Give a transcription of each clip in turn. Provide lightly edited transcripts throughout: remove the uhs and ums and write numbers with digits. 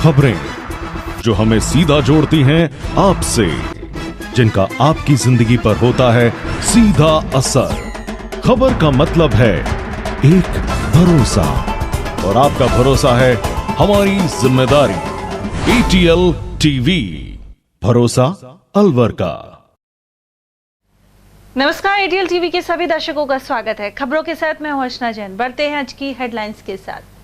खबरें जो हमें सीधा जोड़ती हैं आपसे, जिनका आपकी जिंदगी पर होता है सीधा असर। खबर का मतलब है एक भरोसा, और आपका भरोसा है हमारी जिम्मेदारी। ATL टीवी, भरोसा अलवर का। नमस्कार, ATL टीवी के सभी दर्शकों का स्वागत है। खबरों के साथ मैं हूं अर्चना जैन। बढ़ते हैं आज की हेडलाइंस के साथ।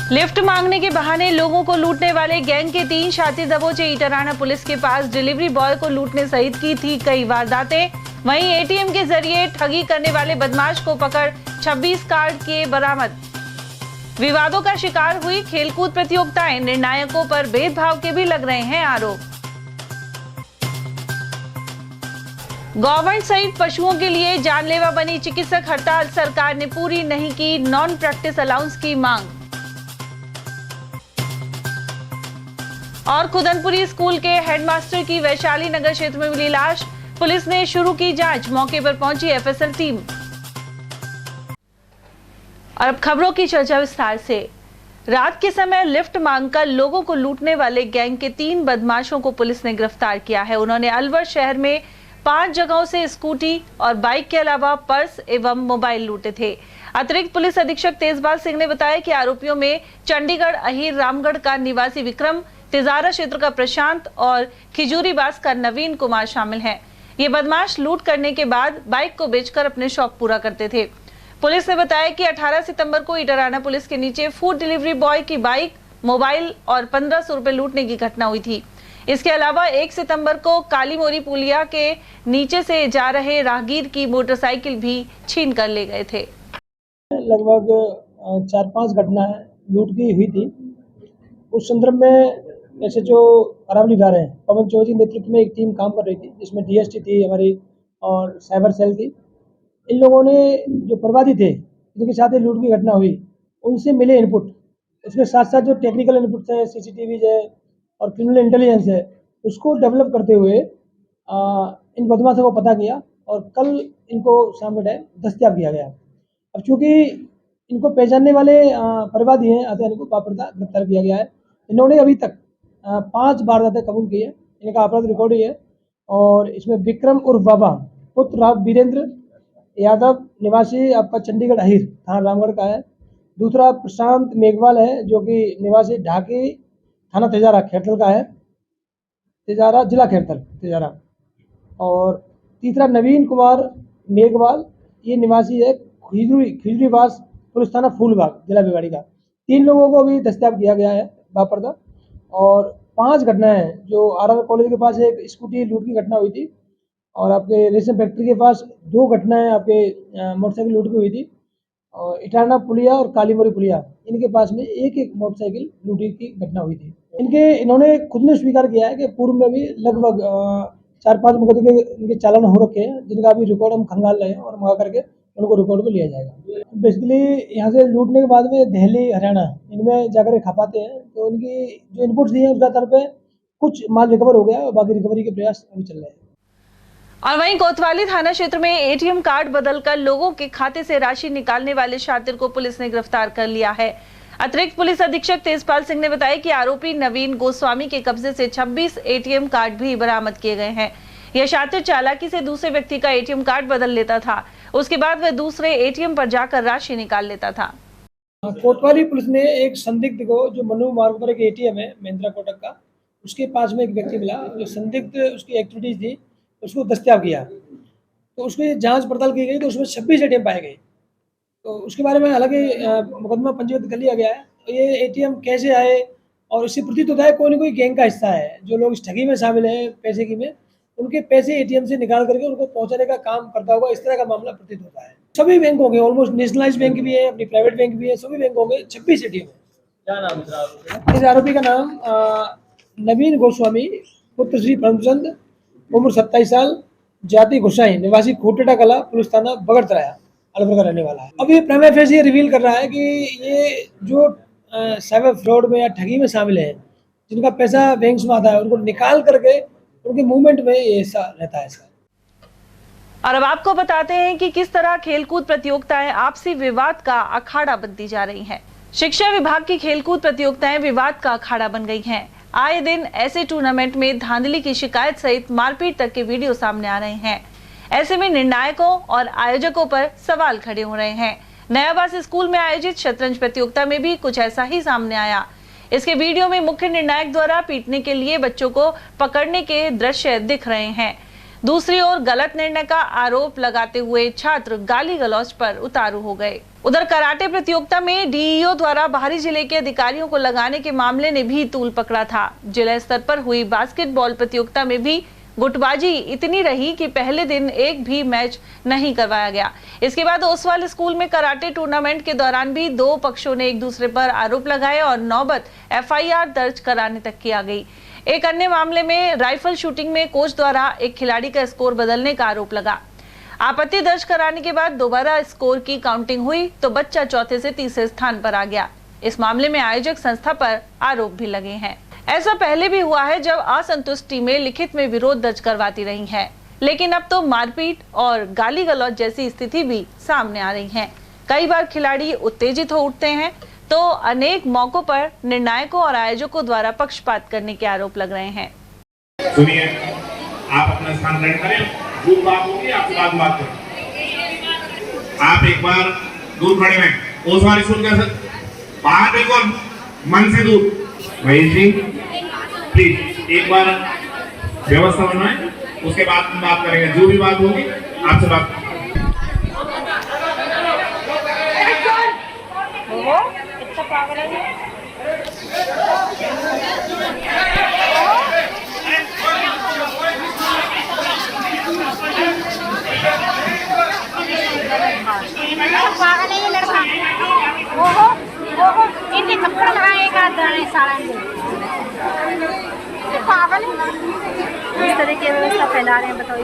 लिफ्ट मांगने के बहाने लोगों को लूटने वाले गैंग के 3 शातिर दबोचे। इटराना पुलिस के पास डिलीवरी बॉय को लूटने सहित की थी कई वारदातें। वहीं ATM के जरिए ठगी करने वाले बदमाश को पकड़ 26 कार्ड किए बरामद। विवादों का शिकार हुई खेलकूद प्रतियोगिताएं, निर्णायकों पर भेदभाव के भी लग रहे हैं आरोप। गवर्नमेंट सहित पशुओं के लिए जानलेवा बनी चिकित्सक हड़ताल, सरकार ने पूरी नहीं की नॉन प्रैक्टिस अलाउंस की मांग। और खुदनपुरी स्कूल के हेडमास्टर की वैशाली नगर क्षेत्र में मिली लाश, पुलिस ने शुरू की जांच, मौके पर पहुंची FSL टीम। और अब खबरों की चर्चा विस्तार से। रात के समय लिफ्ट मांगकर लोगों को लूटने वाले गैंग के 3 बदमाशों को पुलिस ने गिरफ्तार किया है। उन्होंने अलवर शहर में 5 जगहों से स्कूटी और बाइक के अलावा पर्स एवं मोबाइल लूटे थे। अतिरिक्त पुलिस अधीक्षक तेजपाल सिंह ने बताया कि आरोपियों में चंडीगढ़ अहीर रामगढ़ का निवासी विक्रम, तिजारा क्षेत्र का प्रशांत और खिजूरीबास का नवीन कुमार शामिल हैं। ये बदमाश लूट करने के बाद बाइक को बेचकर अपने शौक पूरा करते थे। पुलिस ने बताया कि 18 सितंबर को इटराना पुलिस के नीचे फूड डिलीवरी बॉय की बाइक, मोबाइल और 1500 रुपए लूटने की घटना हुई थी। इसके अलावा 1 सितंबर को काली मोरी पुलिया के नीचे से जा रहे राहगीर की मोटरसाइकिल भी छीन कर ले गए थे। लगभग 4-5 घटनाएं लूट की हुई थी। उस संदर्भ में SHO अरावली विभाग है पवन चौधरी के नेतृत्व में एक टीम काम कर रही थी, जिसमें DST थी हमारी और साइबर सेल थी। इन लोगों ने जो प्रवादी थे जिनके साथ ये लूट की घटना हुई, उनसे मिले इनपुट, उसके साथ साथ जो टेक्निकल इनपुट है, CCTV है और क्रिमिनल इंटेलिजेंस है, उसको डेवलप करते हुए इन बदमाशों को पता किया और कल इनको शाम के टाइम दस्तयाब किया गया। अब चूँकि इनको पहचानने वाले प्रवादी हैं, अतः इनको बापरता गिरफ्तार किया गया है। इन्होंने अभी तक 5 वारदातें कबूल की है। इनका अपराध रिकॉर्ड ही है और इसमें विक्रम उर्फ बाबा पुत्र राव वीरेंद्र यादव निवासी आपका चंडीगढ़ अहीर थाना रामगढ़ का है। दूसरा प्रशांत मेघवाल है जो कि निवासी ढाकी थाना तिजारा खेरथल का है, तिजारा जिला खेरथल तिजारा। और तीसरा नवीन कुमार मेघवाल, ये निवासी है खिजरीबास पुलिस थाना फूलबाग जिला भिवाड़ी का। 3 लोगों को भी दस्तयाब किया गया है बापरदा। और 5 घटनाएं हैं जो RR कॉलेज के पास एक स्कूटी लूट की घटना हुई थी और आपके रेशम फैक्ट्री के पास 2 घटनाएं आपके मोटरसाइकिल लूट की हुई थी और इटारना पुलिया और कालीमोरी पुलिया, इनके पास में एक मोटरसाइकिल लूटी की घटना हुई थी। इन्होंने खुद ने स्वीकार किया है कि पूर्व में भी लगभग 4-5 मुकदमे इनके चालान हो रखे हैं, जिनका अभी रिकॉर्ड हम खंगाल रहे हैं और मंगा करके उनको रिकॉर्ड पे लिया जाएगा। बेसिकली यहाँ से लूटने के बाद में दिल्ली, हरियाणा इनमें जाकर खपाते हैं, तो उनकी जो इनपुट्स दिए हैं उसके आधार पर कुछ माल रिकवर हो गया और बाकी रिकवरी के प्रयास अभी चल रहे हैं। और वहीं कोतवाली थाना क्षेत्र में ATM कार्ड बदलकर लोगों के खाते से राशि निकालने वाले शातिर को पुलिस ने गिरफ्तार कर लिया है। अतिरिक्त पुलिस अधीक्षक तेजपाल सिंह ने बताया कि आरोपी नवीन गोस्वामी के कब्जे से 26 ATM कार्ड भी बरामद किए गए हैं। यह शातिर चालाकी से दूसरे व्यक्ति का ATM कार्ड बदल लेता था, उसके बाद वह दूसरे ATM पर जाकर राशि निकाल लेता था। कोतवाली पुलिस ने एक संदिग्ध को, जो मनु मार्ग पर एक ATM है महिंद्रा कोटक का, उसके पास में एक व्यक्ति मिला जो संदिग्ध उसकी एक्टिविटीज थी, उसको दस्तयाब किया। तो उसकी जांच पड़ताल की गई तो उसमें 26 ATM पाए गए। तो उसके बारे में हालांकि मुकदमा पंजीबद्ध कर लिया गया है। तो ये ATM कैसे आए और इससे प्रतीत होता है कोई ना कोई गैंग का हिस्सा है। जो लोग इस ठगी में शामिल हैं पैसे की में, उनके पैसे ATM से निकाल करके उनको पहुंचाने का काम करता होगा, इस तरह का मामला प्रतीत होता है। सभी बैंक होंगे, ऑलमोस्ट नेशनलाइज्ड बैंक भी है, अपनी प्राइवेट बैंक भी है, सभी बैंक होंगे। 26 ATM है। क्या नाम है इस आरोपी का? नाम नवीन गोस्वामी पुत्र श्री परमचंद, उम्र 27 साल, जाति गोसाई, निवासी खोटेटा कला, पुलिस थाना बगड़तराया, अलवर का रहने वाला है। अब ये प्राइमा फेसी ये रिवील कर रहा है कि ये जो साइबर फ्रॉड में या ठगी में शामिल है, जिनका पैसा बैंक में आता है, उनको निकाल करके उनके मूवमेंट में ये ऐसा रहता है इसका। और अब आपको बताते हैं कि किस तरह खेलकूद प्रतियोगिताएं आपसी विवाद का अखाड़ा बनती जा रही हैं। शिक्षा विभाग की खेलकूद प्रतियोगिताएं विवाद का अखाड़ा बन गई हैं। आए दिन ऐसे टूर्नामेंट में धांधली की शिकायत सहित मारपीट तक के वीडियो सामने आ रहे हैं। ऐसे में निर्णायकों और आयोजकों पर सवाल खड़े हो रहे हैं। नयाबास स्कूल में आयोजित शतरंज प्रतियोगिता में भी कुछ ऐसा ही सामने आया। इसके वीडियो में मुख्य निर्णायक द्वारा पीटने के लिए बच्चों को पकड़ने के दृश्य दिख रहे हैं। दूसरी ओर गलत निर्णय का आरोप लगाते हुए छात्र गाली गलौज पर उतारू हो गए। उधर कराटे प्रतियोगिता में डीईओ द्वारा बाहरी जिले के अधिकारियों को लगाने के मामले ने भी तूल पकड़ा था। जिला स्तर पर हुई बास्केटबॉल प्रतियोगिता में भी गुटबाजी इतनी रही कि पहले दिन एक भी मैच नहीं करवाया गया। इसके बाद ओसवाल स्कूल में कराटे टूर्नामेंट के दौरान भी दो पक्षों ने एक दूसरे पर आरोप लगाए और नौबत एफआईआर दर्ज कराने तक की आ गई। एक अन्य मामले में राइफल शूटिंग में कोच द्वारा एक खिलाड़ी का स्कोर बदलने का आरोप लगा। आपत्ति दर्ज कराने के बाद दोबारा स्कोर की काउंटिंग हुई तो बच्चा चौथे से तीसरे स्थान पर आ गया। इस मामले में आयोजक संस्था पर आरोप भी लगे हैं। ऐसा पहले भी हुआ है जब असंतुष्ट टीमें लिखित में विरोध दर्ज करवाती रही हैं, लेकिन अब तो मारपीट और गाली गलौज जैसी स्थिति भी सामने आ रही है। कई बार खिलाड़ी उत्तेजित हो उठते हैं तो अनेक मौकों पर निर्णायकों और आयोजकों द्वारा पक्षपात करने के आरोप लग रहे हैं। सुनिए, आप अपना स्थान ग्रहण करें। दूर बात होगी, आपके बाद बात करें। आप एक बार दूर खड़े हैं। ओसवाल स्कूल के बाहर बिल्कुल मन से दूर। महेश जी प्लीज एक बार व्यवस्था बनवाएं, उसके बाद हम बात करेंगे। जो भी बात होगी आपसे बात। पागल है ये लड़का। ओहो ओहो इनके थप्पड़ लगाएगा दाने सारा ये पागल है। इस तरह की व्यवस्था फैला रहे हैं। बताओ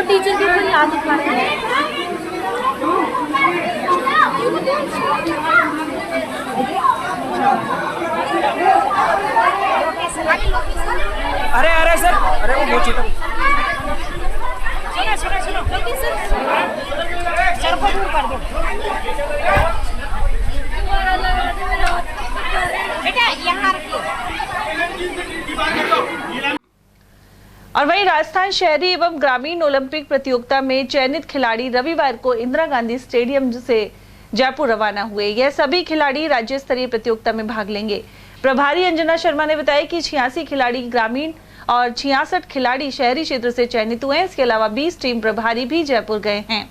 टीचर की कोई आदत पड़ रही है। अरे सर, अरे वो बहुत छोटा। सुनो सर को दूर कर दो बेटा, यहाँ और वहीं राजस्थान शहरी एवं ग्रामीण ओलंपिक प्रतियोगिता में चयनित खिलाड़ी रविवार को इंदिरा गांधी स्टेडियम से जयपुर रवाना हुए। यह सभी खिलाड़ी राज्य स्तरीय प्रतियोगिता में भाग लेंगे। प्रभारी अंजना शर्मा ने बताया कि 86 खिलाड़ी ग्रामीण और 66 खिलाड़ी शहरी क्षेत्र से चयनित हुए हैं। इसके अलावा 20 टीम प्रभारी भी जयपुर गए हैं।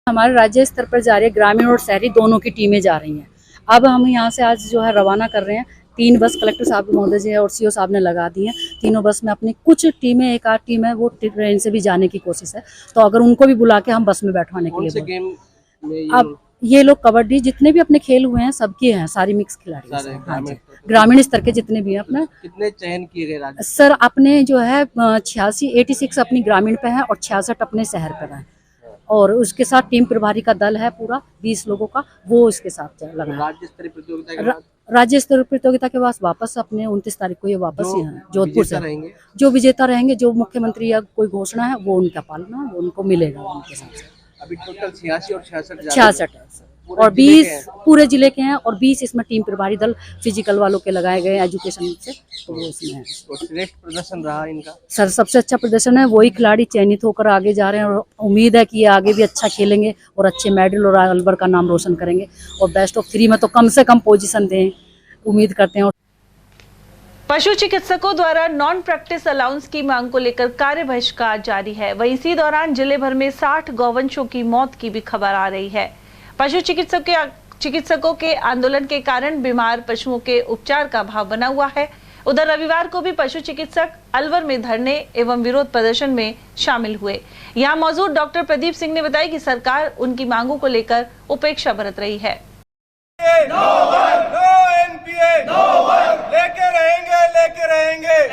हमारे राज्य स्तर पर जा रहे ग्रामीण और शहरी दोनों की टीमें जा रही हैं। अब हम यहाँ से आज जो है रवाना कर रहे हैं। 3 बस कलेक्टर साहब महोदय जी और सीओ साहब ने लगा दी हैं। तीनों बस में अपनी कुछ टीमें, एक आध टीम है वो ट्रेन से भी जाने की कोशिश है, तो अगर उनको भी बुला के हम बस में बैठवाने के लिए। अब ये लोग कबड्डी जितने भी अपने खेल हुए हैं सबके हैं, सारी मिक्स खिलाड़ी। हाँ जी, ग्रामीण स्तर के जितने भी हैं अपने। कितने चयन किए गए राज्य? सर अपने जो है 86 अपनी ग्रामीण पे है और 66 अपने शहर पर है, और उसके साथ टीम प्रभारी का दल है पूरा 20 लोगों का, वो इसके साथ लगा। राज्य स्तरीय प्रतियोगिता राज्य स्तरीय प्रतियोगिता के बाद वापस अपने 29 तारीख को ये वापस ही है जोधपुर से। जो विजेता रहेंगे, जो मुख्यमंत्री या कोई घोषणा है वो उनका पालना, वो उनको मिलेगा उनके साथ। अभी टोटल 86 और 66 है और 20 पूरे जिले के हैं और 20 इसमें टीम प्रभारी दल फिजिकल वालों के लगाए गए एजुकेशन से, तो वो इसमें है। श्रेष्ठ प्रदर्शन रहा इनका सर, सबसे अच्छा प्रदर्शन है। वही खिलाड़ी चयनित होकर आगे जा रहे हैं और उम्मीद है कि ये आगे भी अच्छा खेलेंगे और अच्छे मेडल और अलवर का नाम रोशन करेंगे और बेस्ट ऑफ 3 में तो कम से कम पोजीशन दें, उम्मीद करते हैं। पशु चिकित्सकों द्वारा नॉन प्रैक्टिस अलाउंस की मांग को लेकर कार्य बहिष्कार जारी है। वहीं इसी दौरान जिले भर में 60 गौवंशों की मौत की भी खबर आ रही है। पशु चिकित्सकों के आंदोलन के कारण बीमार पशुओं के उपचार का अभाव बना हुआ है। उधर रविवार को भी पशु चिकित्सक अलवर में धरने एवं विरोध प्रदर्शन में शामिल हुए। यहां मौजूद डॉक्टर प्रदीप सिंह ने बताया कि सरकार उनकी मांगों को लेकर उपेक्षा बरत रही है। नो एनपीए, नो वर्क, लेके रहेंगे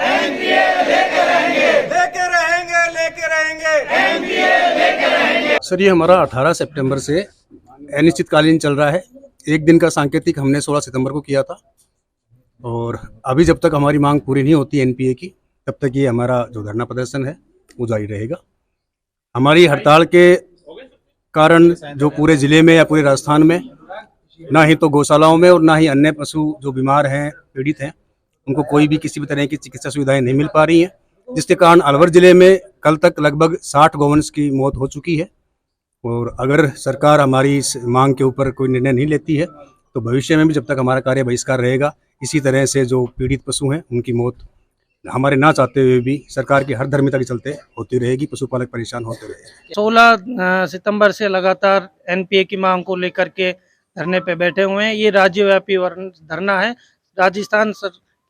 एनपीए, लेके रहेंगे। सर, ये हमारा 18 सितंबर से अनिश्चितकालीन चल रहा है। एक दिन का सांकेतिक हमने 16 सितंबर को किया था और अभी जब तक हमारी मांग पूरी नहीं होती एनपीए की, तब तक ये हमारा जो धरना प्रदर्शन है वो जारी रहेगा। हमारी हड़ताल के कारण जो पूरे ज़िले में या पूरे राजस्थान में ना ही तो गौशालाओं में और ना ही अन्य पशु जो बीमार हैं, पीड़ित हैं, उनको कोई भी किसी भी तरह की चिकित्सा सुविधाएं नहीं मिल पा रही हैं, जिसके कारण अलवर ज़िले में कल तक लगभग 60 गौवंश की मौत हो चुकी है। और अगर सरकार हमारी इस मांग के ऊपर कोई निर्णय नहीं लेती है तो भविष्य में भी जब तक हमारा कार्य बहिष्कार रहेगा, इसी तरह से जो पीड़ित पशु हैं उनकी मौत हमारे ना चाहते हुए भी सरकार की हर धर्मिता के चलते होती रहेगी, पशुपालक परेशान होते रहेंगे। 16 सितंबर से लगातार एनपीए की मांग को लेकर के धरने पे बैठे हुए हैं। ये राज्यव्यापी धरना है। राजस्थान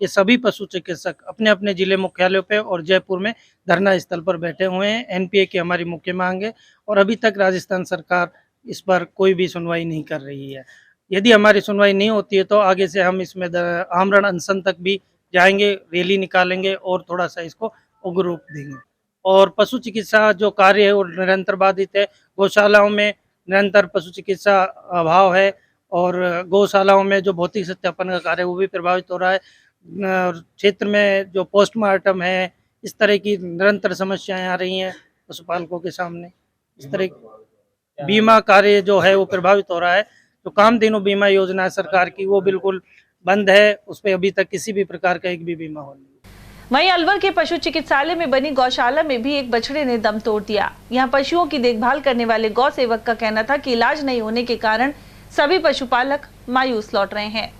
के सभी पशु चिकित्सक अपने अपने जिले मुख्यालयों पे और जयपुर में धरना स्थल पर बैठे हुए हैं। एनपीए की हमारी मुख्य मांग है और अभी तक राजस्थान सरकार इस पर कोई भी सुनवाई नहीं कर रही है। यदि हमारी सुनवाई नहीं होती है तो आगे से हम इसमें आमरण अनशन तक भी जाएंगे, रैली निकालेंगे और थोड़ा सा इसको उग्र रूप देंगे। और पशु चिकित्सा जो कार्य है वो निरंतर बाधित है। गौशालाओं में निरंतर पशु चिकित्सा अभाव है और गौशालाओं में जो भौतिक सत्यापन का कार्य है वो भी प्रभावित हो रहा है। क्षेत्र में जो पोस्टमार्टम है, इस तरह की निरंतर समस्याएं आ रही हैं पशुपालकों के सामने। इस तरह बीमा कार्य जो है वो प्रभावित हो रहा है। जो कामधेनु बीमा योजना है सरकार की वो बिल्कुल बंद है, उस पर अभी तक किसी भी प्रकार का एक भी बीमा हो नहीं। वहीं अलवर के पशु चिकित्सालय में बनी गौशाला में भी एक बछड़े ने दम तोड़ दिया। यहाँ पशुओं की देखभाल करने वाले गौ सेवक का कहना था कि इलाज नहीं होने के कारण सभी पशुपालक मायूस लौट रहे हैं।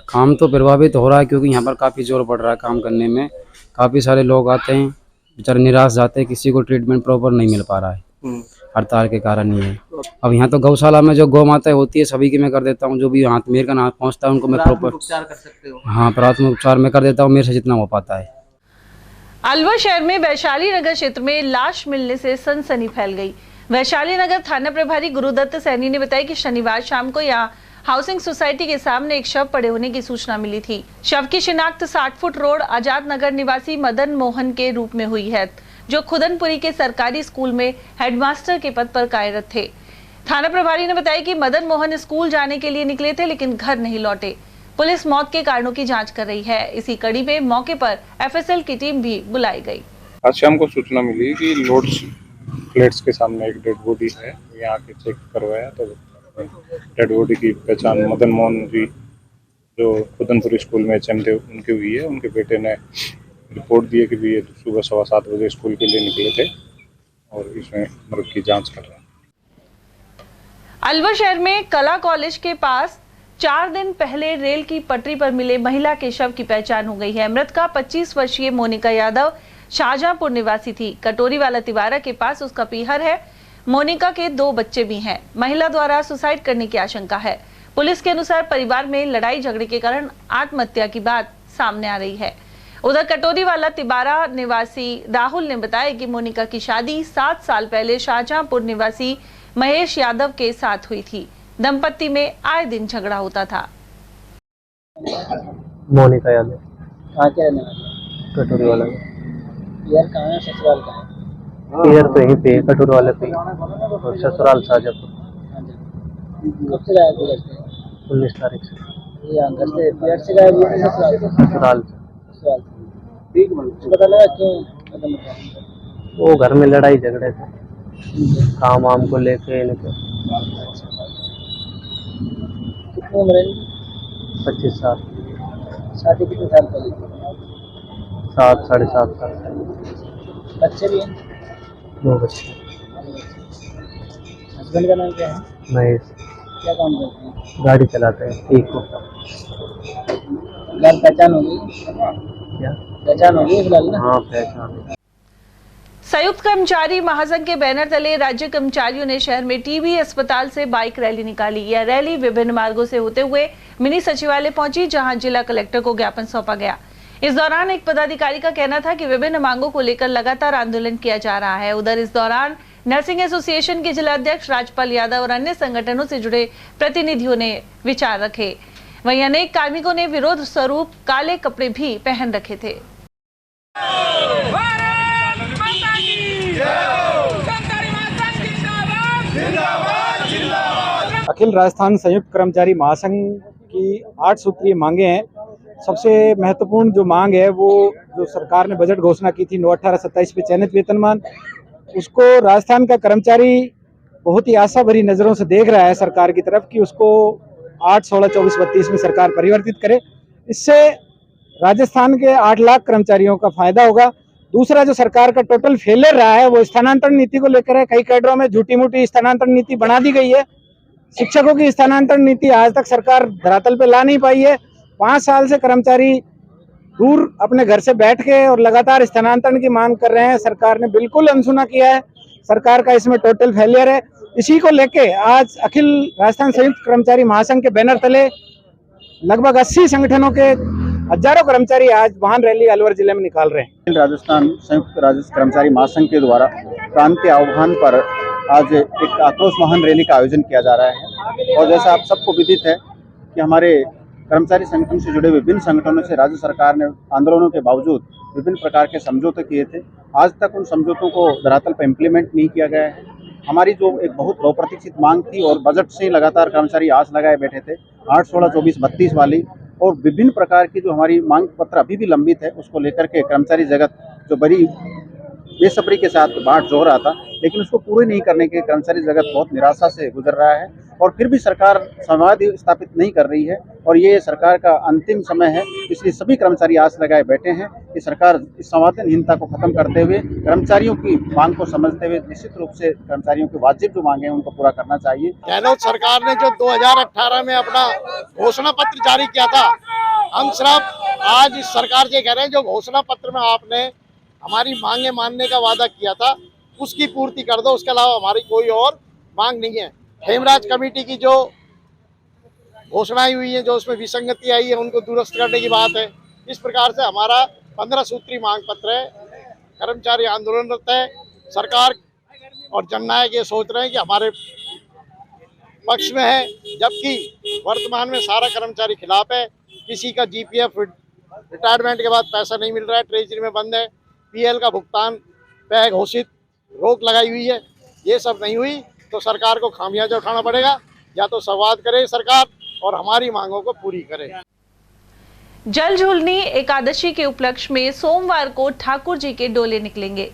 काम तो प्रभावित हो रहा है क्योंकि यहाँ पर काफ़ी जोर पड़ रहा है काम करने में। काफ़ी सारे लोग आते हैं, बेचारे निराश जाते हैं, किसी को ट्रीटमेंट प्रॉपर नहीं मिल पा रहा है हड़ताल के कारण ही है। अब यहाँ तो गौशाला में जो गौ माता होती है सभी की मैं कर देता हूँ, जो भी हाथ मेरे का नाम पहुँचता है उनको मैं प्रॉपर उपचार कर सकते हो। हाँ, प्राथमिक उपचार मैं कर देता हूँ, मेरे से जितना हो पाता है। अलवर शहर में वैशाली नगर क्षेत्र में लाश मिलने से सनसनी फैल गई। वैशाली नगर थाना प्रभारी गुरुदत्त सैनी ने बताया कि शनिवार शाम को यहाँ हाउसिंग सोसाइटी के सामने एक शव पड़े होने की सूचना मिली थी। शव की शिनाख्त 60 फुट रोड आजाद नगर निवासी मदन मोहन के रूप में हुई है, जो खुदनपुरी के सरकारी स्कूल में हेडमास्टर के पद पर कार्यरत थे। थाना प्रभारी ने बताया कि मदन मोहन स्कूल जाने के लिए निकले थे लेकिन घर नहीं लौटे। पुलिस मौत के कारणों की जांच कर रही है। इसी कड़ी में मौके पर एफएसएल की टीम भी बुलाई गई। आज शाम को सूचना मिली कि लोड्स फ्लैट्स के सामने एक डेड बॉडी है। यहाँ के चेक करवाया तो डेड बॉडी की पहचान मदन मोहन जी जो खुदनपुरी स्कूल में एचएम थे उनकी हुई है। उनके बेटे ने रिपोर्ट दी है कि भी ये सुबह 7:15 बजे स्कूल के लिए निकले थे और इसमें मृत की जांच कर रहे हैं। अलवर शहर में कला कॉलेज के पास 4 दिन पहले रेल की पटरी पर मिले महिला के शव की पहचान हो गई है। मृतका 25 वर्षीय मोनिका यादव शाहजहांपुर निवासी थी। कटोरी वाला तिवारा के पास उसका पीहर है। मोनिका के 2 बच्चे भी हैं। महिला द्वारा सुसाइड करने की आशंका है। पुलिस के अनुसार परिवार में लड़ाई झगड़े के कारण आत्महत्या की बात सामने आ रही है। उधर कटोरी वाला तिबारा निवासी राहुल ने बताया कि मोनिका की शादी 7 साल पहले शाहजहांपुर निवासी महेश यादव के साथ हुई थी। दंपत्ति में आए दिन झगड़ा होता था। मोनिका यादव कहाँ के रहने वाले? कटोरी वाला। यार कहाँ है? ससुराल कहाँ है? यार तो यहीं पे कटोरी वाले पे और ससुराल शाहजहांपुर। कब से गायब हुए थे? 19 तारीख से। ये अंदर से पेड़ से गायब हुए थे? ससुराल से। ठीक पता लगा क्यों? वो घर में लड़ाई झगड़े थे काम वाम को लेके इनके। कितनी उम्र है? 25 साल। शादी कितने साल पहले? 7 साढ़े 7 साल। बच्चे भी हैं? 2 बच्चे। हस्बैंड का नाम क्या है? महेश। क्या काम करते हैं? गाड़ी चलाते हैं। ठीक हो फिलहाल पहचान हो गई? क्या पहचान हो गई फिलहाल ना? हाँ पहचान। संयुक्त कर्मचारी महासंघ के बैनर तले राज्य कर्मचारियों ने शहर में टीबी अस्पताल से बाइक रैली निकाली। यह रैली विभिन्न मार्गों से होते हुए मिनी सचिवालय पहुंची, जहां जिला कलेक्टर को ज्ञापन सौंपा गया। इस दौरान एक पदाधिकारी का कहना था कि विभिन्न मांगों को लेकर लगातार आंदोलन किया जा रहा है। उधर इस दौरान नर्सिंग एसोसिएशन के जिला अध्यक्ष राजपाल यादव और अन्य संगठनों से जुड़े प्रतिनिधियों ने विचार रखे। वहीं अनेक कार्मिकों ने विरोध स्वरूप काले कपड़े भी पहन रखे थे। अखिल राजस्थान संयुक्त कर्मचारी महासंघ की 8 सूत्रीय मांगे हैं। सबसे महत्वपूर्ण जो मांग है वो जो सरकार ने बजट घोषणा की थी 9/18/27 पे चयनित वेतनमान, उसको राजस्थान का कर्मचारी बहुत ही आशा भरी नज़रों से देख रहा है सरकार की तरफ कि उसको 8/16/24/32 में सरकार परिवर्तित करे। इससे राजस्थान के 8 लाख कर्मचारियों का फायदा होगा। दूसरा, जो सरकार का टोटल फेलियर रहा है वो स्थानांतरण नीति को लेकर है। कई कैडरों में झूठी मूठी स्थानांतरण नीति बना दी गई है। शिक्षकों की स्थानांतरण नीति आज तक सरकार धरातल पे ला नहीं पाई है। 5 साल से कर्मचारी दूर अपने घर से बैठ के और लगातार स्थानांतरण की मांग कर रहे हैं। सरकार ने बिल्कुल अनसुना किया है। सरकार का इसमें टोटल फेलियर है। इसी को लेके आज अखिल राजस्थान संयुक्त कर्मचारी महासंघ के बैनर तले लगभग 80 संगठनों के हजारों कर्मचारी आज वाहन रैली अलवर जिले में निकाल रहे हैं। राजस्थान संयुक्त राजस्थान कर्मचारी महासंघ के द्वारा प्रांत के आह्वान पर आज एक आक्रोश वाहन रैली का आयोजन किया जा रहा है। और जैसा आप सबको विदित है कि हमारे कर्मचारी संगठन से जुड़े विभिन्न संगठनों से राज्य सरकार ने आंदोलनों के बावजूद विभिन्न प्रकार के समझौते किए थे। आज तक उन समझौतों को धरातल पर इम्प्लीमेंट नहीं किया गया है। हमारी जो एक बहुत बहुप्रतीक्षित मांग थी और बजट से लगातार कर्मचारी आस लगाए बैठे थे 8/16/24/32 वाली, और विभिन्न प्रकार की जो हमारी मांग पत्र अभी भी लंबित है, उसको लेकर के कर्मचारी जगत जो बड़ी बेसब्री के साथ बाट जोह रहा था, लेकिन उसको पूरे नहीं करने के कर्मचारी जगत बहुत निराशा से गुजर रहा है। और फिर भी सरकार संवाद स्थापित नहीं कर रही है और ये सरकार का अंतिम समय है। इसलिए सभी कर्मचारी आस लगाए बैठे हैं कि सरकार इस संवादहीनता को खत्म करते हुए कर्मचारियों की मांग को समझते हुए निश्चित रूप से कर्मचारियों की वाजिब जो मांगे हैं उनको पूरा करना चाहिए। गहलोत सरकार ने जो 2018 में अपना घोषणा पत्र जारी किया था, हम सिर्फ आज इस सरकार से कह रहे हैं जो घोषणा पत्र में आपने हमारी मांगे मानने का वादा किया था उसकी पूर्ति कर दो। उसके अलावा हमारी कोई और मांग नहीं है। हेमराज कमेटी की जो घोषणाएं हुई है, जो उसमें विसंगति आई है, उनको दुरुस्त करने की बात है। इस प्रकार से हमारा 15 सूत्री मांग पत्र है। कर्मचारी आंदोलनरत है। सरकार और जननायक ये सोच रहे हैं कि हमारे पक्ष में है, जबकि वर्तमान में सारा कर्मचारी खिलाफ है। किसी का जीपीएफ रिटायरमेंट के बाद पैसा नहीं मिल रहा है, ट्रेजरी में बंद है, पीएल का भुगतान पे घोषित रोक लगाई हुई है। ये सब नहीं हुई तो सरकार को खामियाजा उठाना पड़ेगा। या तो संवाद करे सरकार और हमारी मांगों को पूरी करे। जल झूलनी एकादशी के उपलक्ष्य में सोमवार को ठाकुर जी के डोले निकलेंगे।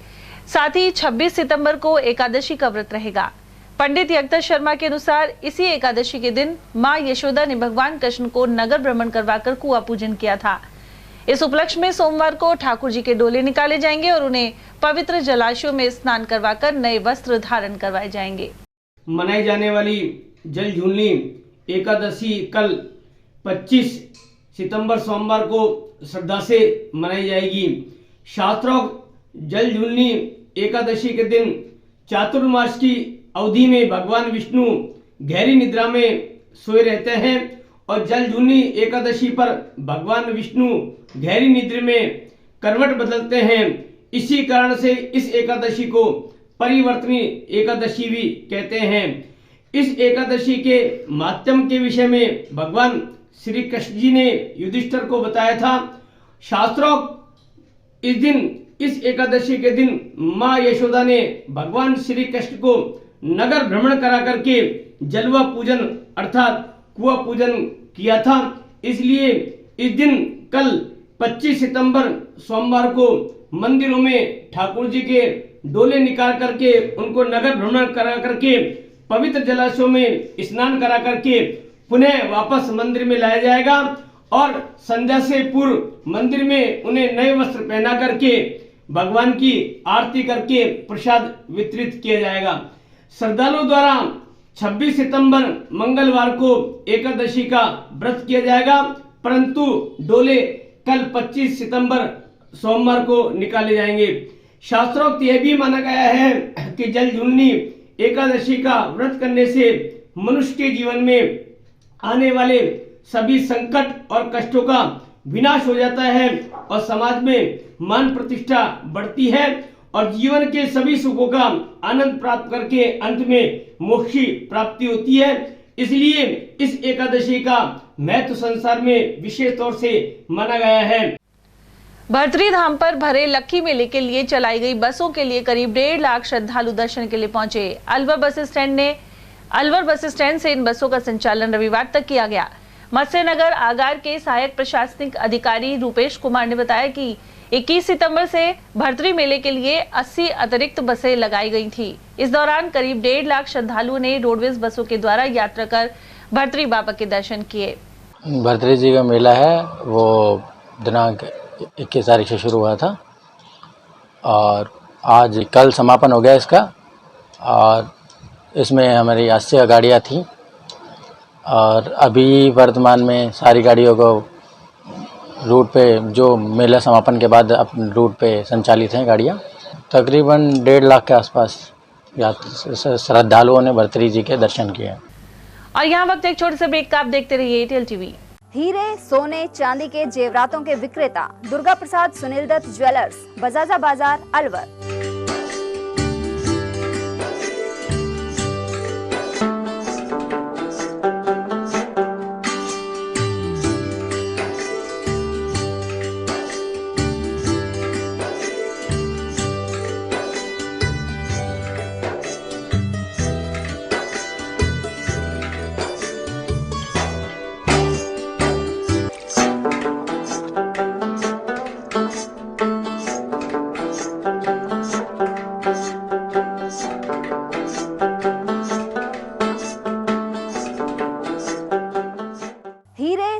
साथ ही 26 सितंबर को एकादशी का व्रत रहेगा। पंडित यक्ता शर्मा के अनुसार इसी एकादशी के दिन मां यशोदा ने भगवान कृष्ण को नगर भ्रमण करवाकर कुआं पूजन किया था। इस उपलक्ष्य में सोमवार को ठाकुर जी के डोले निकाले जाएंगे और उन्हें पवित्र जलाशयों में स्नान करवाकर नए वस्त्र धारण करवाए जाएंगे। मनाई जाने वाली जल झूलनी एकादशी कल 25 सितंबर सोमवार को श्रद्धा से मनाई जाएगी। शास्त्रोक्त जल झूलनी एकादशी के दिन चातुर्मास की अवधि में भगवान विष्णु गहरी निद्रा में सोए रहते हैं और जल झूलनी एकादशी पर भगवान विष्णु गहरी निद्रा में करवट बदलते हैं। इसी कारण से इस एकादशी को परिवर्तनी एकादशी भी कहते हैं। इस एकादशी के माध्यम के विषय में भगवान श्री कृष्ण जी ने युधिष्ठिर को बताया था। शास्त्रों इस एकादशी के दिन मां यशोदा ने भगवान श्री कृष्ण को नगर भ्रमण करा करके जलवा पूजन अर्थात कुआं पूजन किया था। इसलिए इस दिन कल 25 सितंबर सोमवार को मंदिरों में ठाकुर जी के डोले निकाल करके उनको नगर भ्रमण करा करके पवित्र जलाशयों में स्नान करा करके पुनः वापस मंदिर में लाया जाएगा और संध्या से पूर्व मंदिर में उन्हें नए वस्त्र पहना करके भगवान की आरती करके प्रसाद वितरित किया जाएगा। श्रद्धालुओं द्वारा 26 सितंबर मंगलवार को एकादशी का व्रत किया जाएगा, परंतु डोले कल 25 सितंबर सोमवार को निकाले जाएंगे। शास्त्रोक्त यह भी माना गया है कि जल झूलनी एकादशी का व्रत करने से मनुष्य के जीवन में आने वाले सभी संकट और कष्टों का विनाश हो जाता है और समाज में मान प्रतिष्ठा बढ़ती है और जीवन के सभी सुखों का आनंद प्राप्त करके अंत में मोक्ष की प्राप्ति होती है। इसलिए इस एकादशी का महत्व संसार में विशेष तौर से माना गया है। भर्तरी धाम पर भरे लक्की मेले के लिए चलाई गई बसों के लिए करीब 1.5 लाख श्रद्धालु दर्शन के लिए पहुंचे। अलवर बस स्टैंड से इन बसों का संचालन रविवार तक किया गया। मत्स्यनगर आगार के सहायक प्रशासनिक अधिकारी रूपेश कुमार ने बताया कि 21 सितंबर से भर्तरी मेले के लिए 80 अतिरिक्त बसें लगाई गई थी। इस दौरान करीब 1.5 लाख श्रद्धालुओं ने रोडवेज बसों के द्वारा यात्रा कर भर्तरी बाबा के दर्शन किए। भर्तरी जी का मेला है वो दिनांक 21 तारीख से शुरू हुआ था और आज कल समापन हो गया इसका। और इसमें हमारी 80 गाड़ियाँ थीं और अभी वर्तमान में सारी गाड़ियों को रूट पे जो मेला समापन के बाद अपने रूट पे संचालित हैं गाड़ियाँ। तकरीबन 1.5 लाख के आसपास श्रद्धालुओं ने भर्तरी जी के दर्शन किए। और यहाँ वक्त एक छोटे से ब्रेक का, आप देखते रहिए एटीएल टीवी। हीरे, सोने, चांदी के जेवरातों के विक्रेता दुर्गा प्रसाद सुनील दत्त ज्वेलर्स, बजाजा बाजार, अलवर।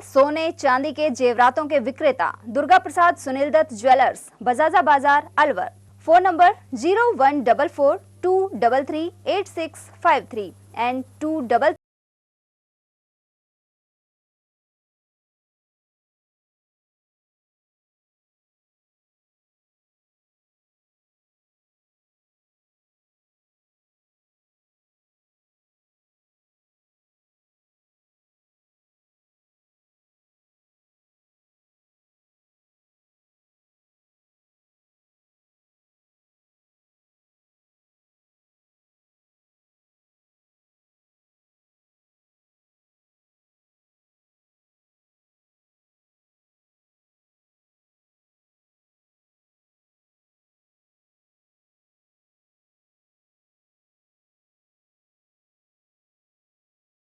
सोने, चांदी के जेवरातों के विक्रेता दुर्गा प्रसाद सुनील दत्त ज्वेलर्स, बजाजा बाजार, अलवर। फोन नंबर 0144233853 एंड 2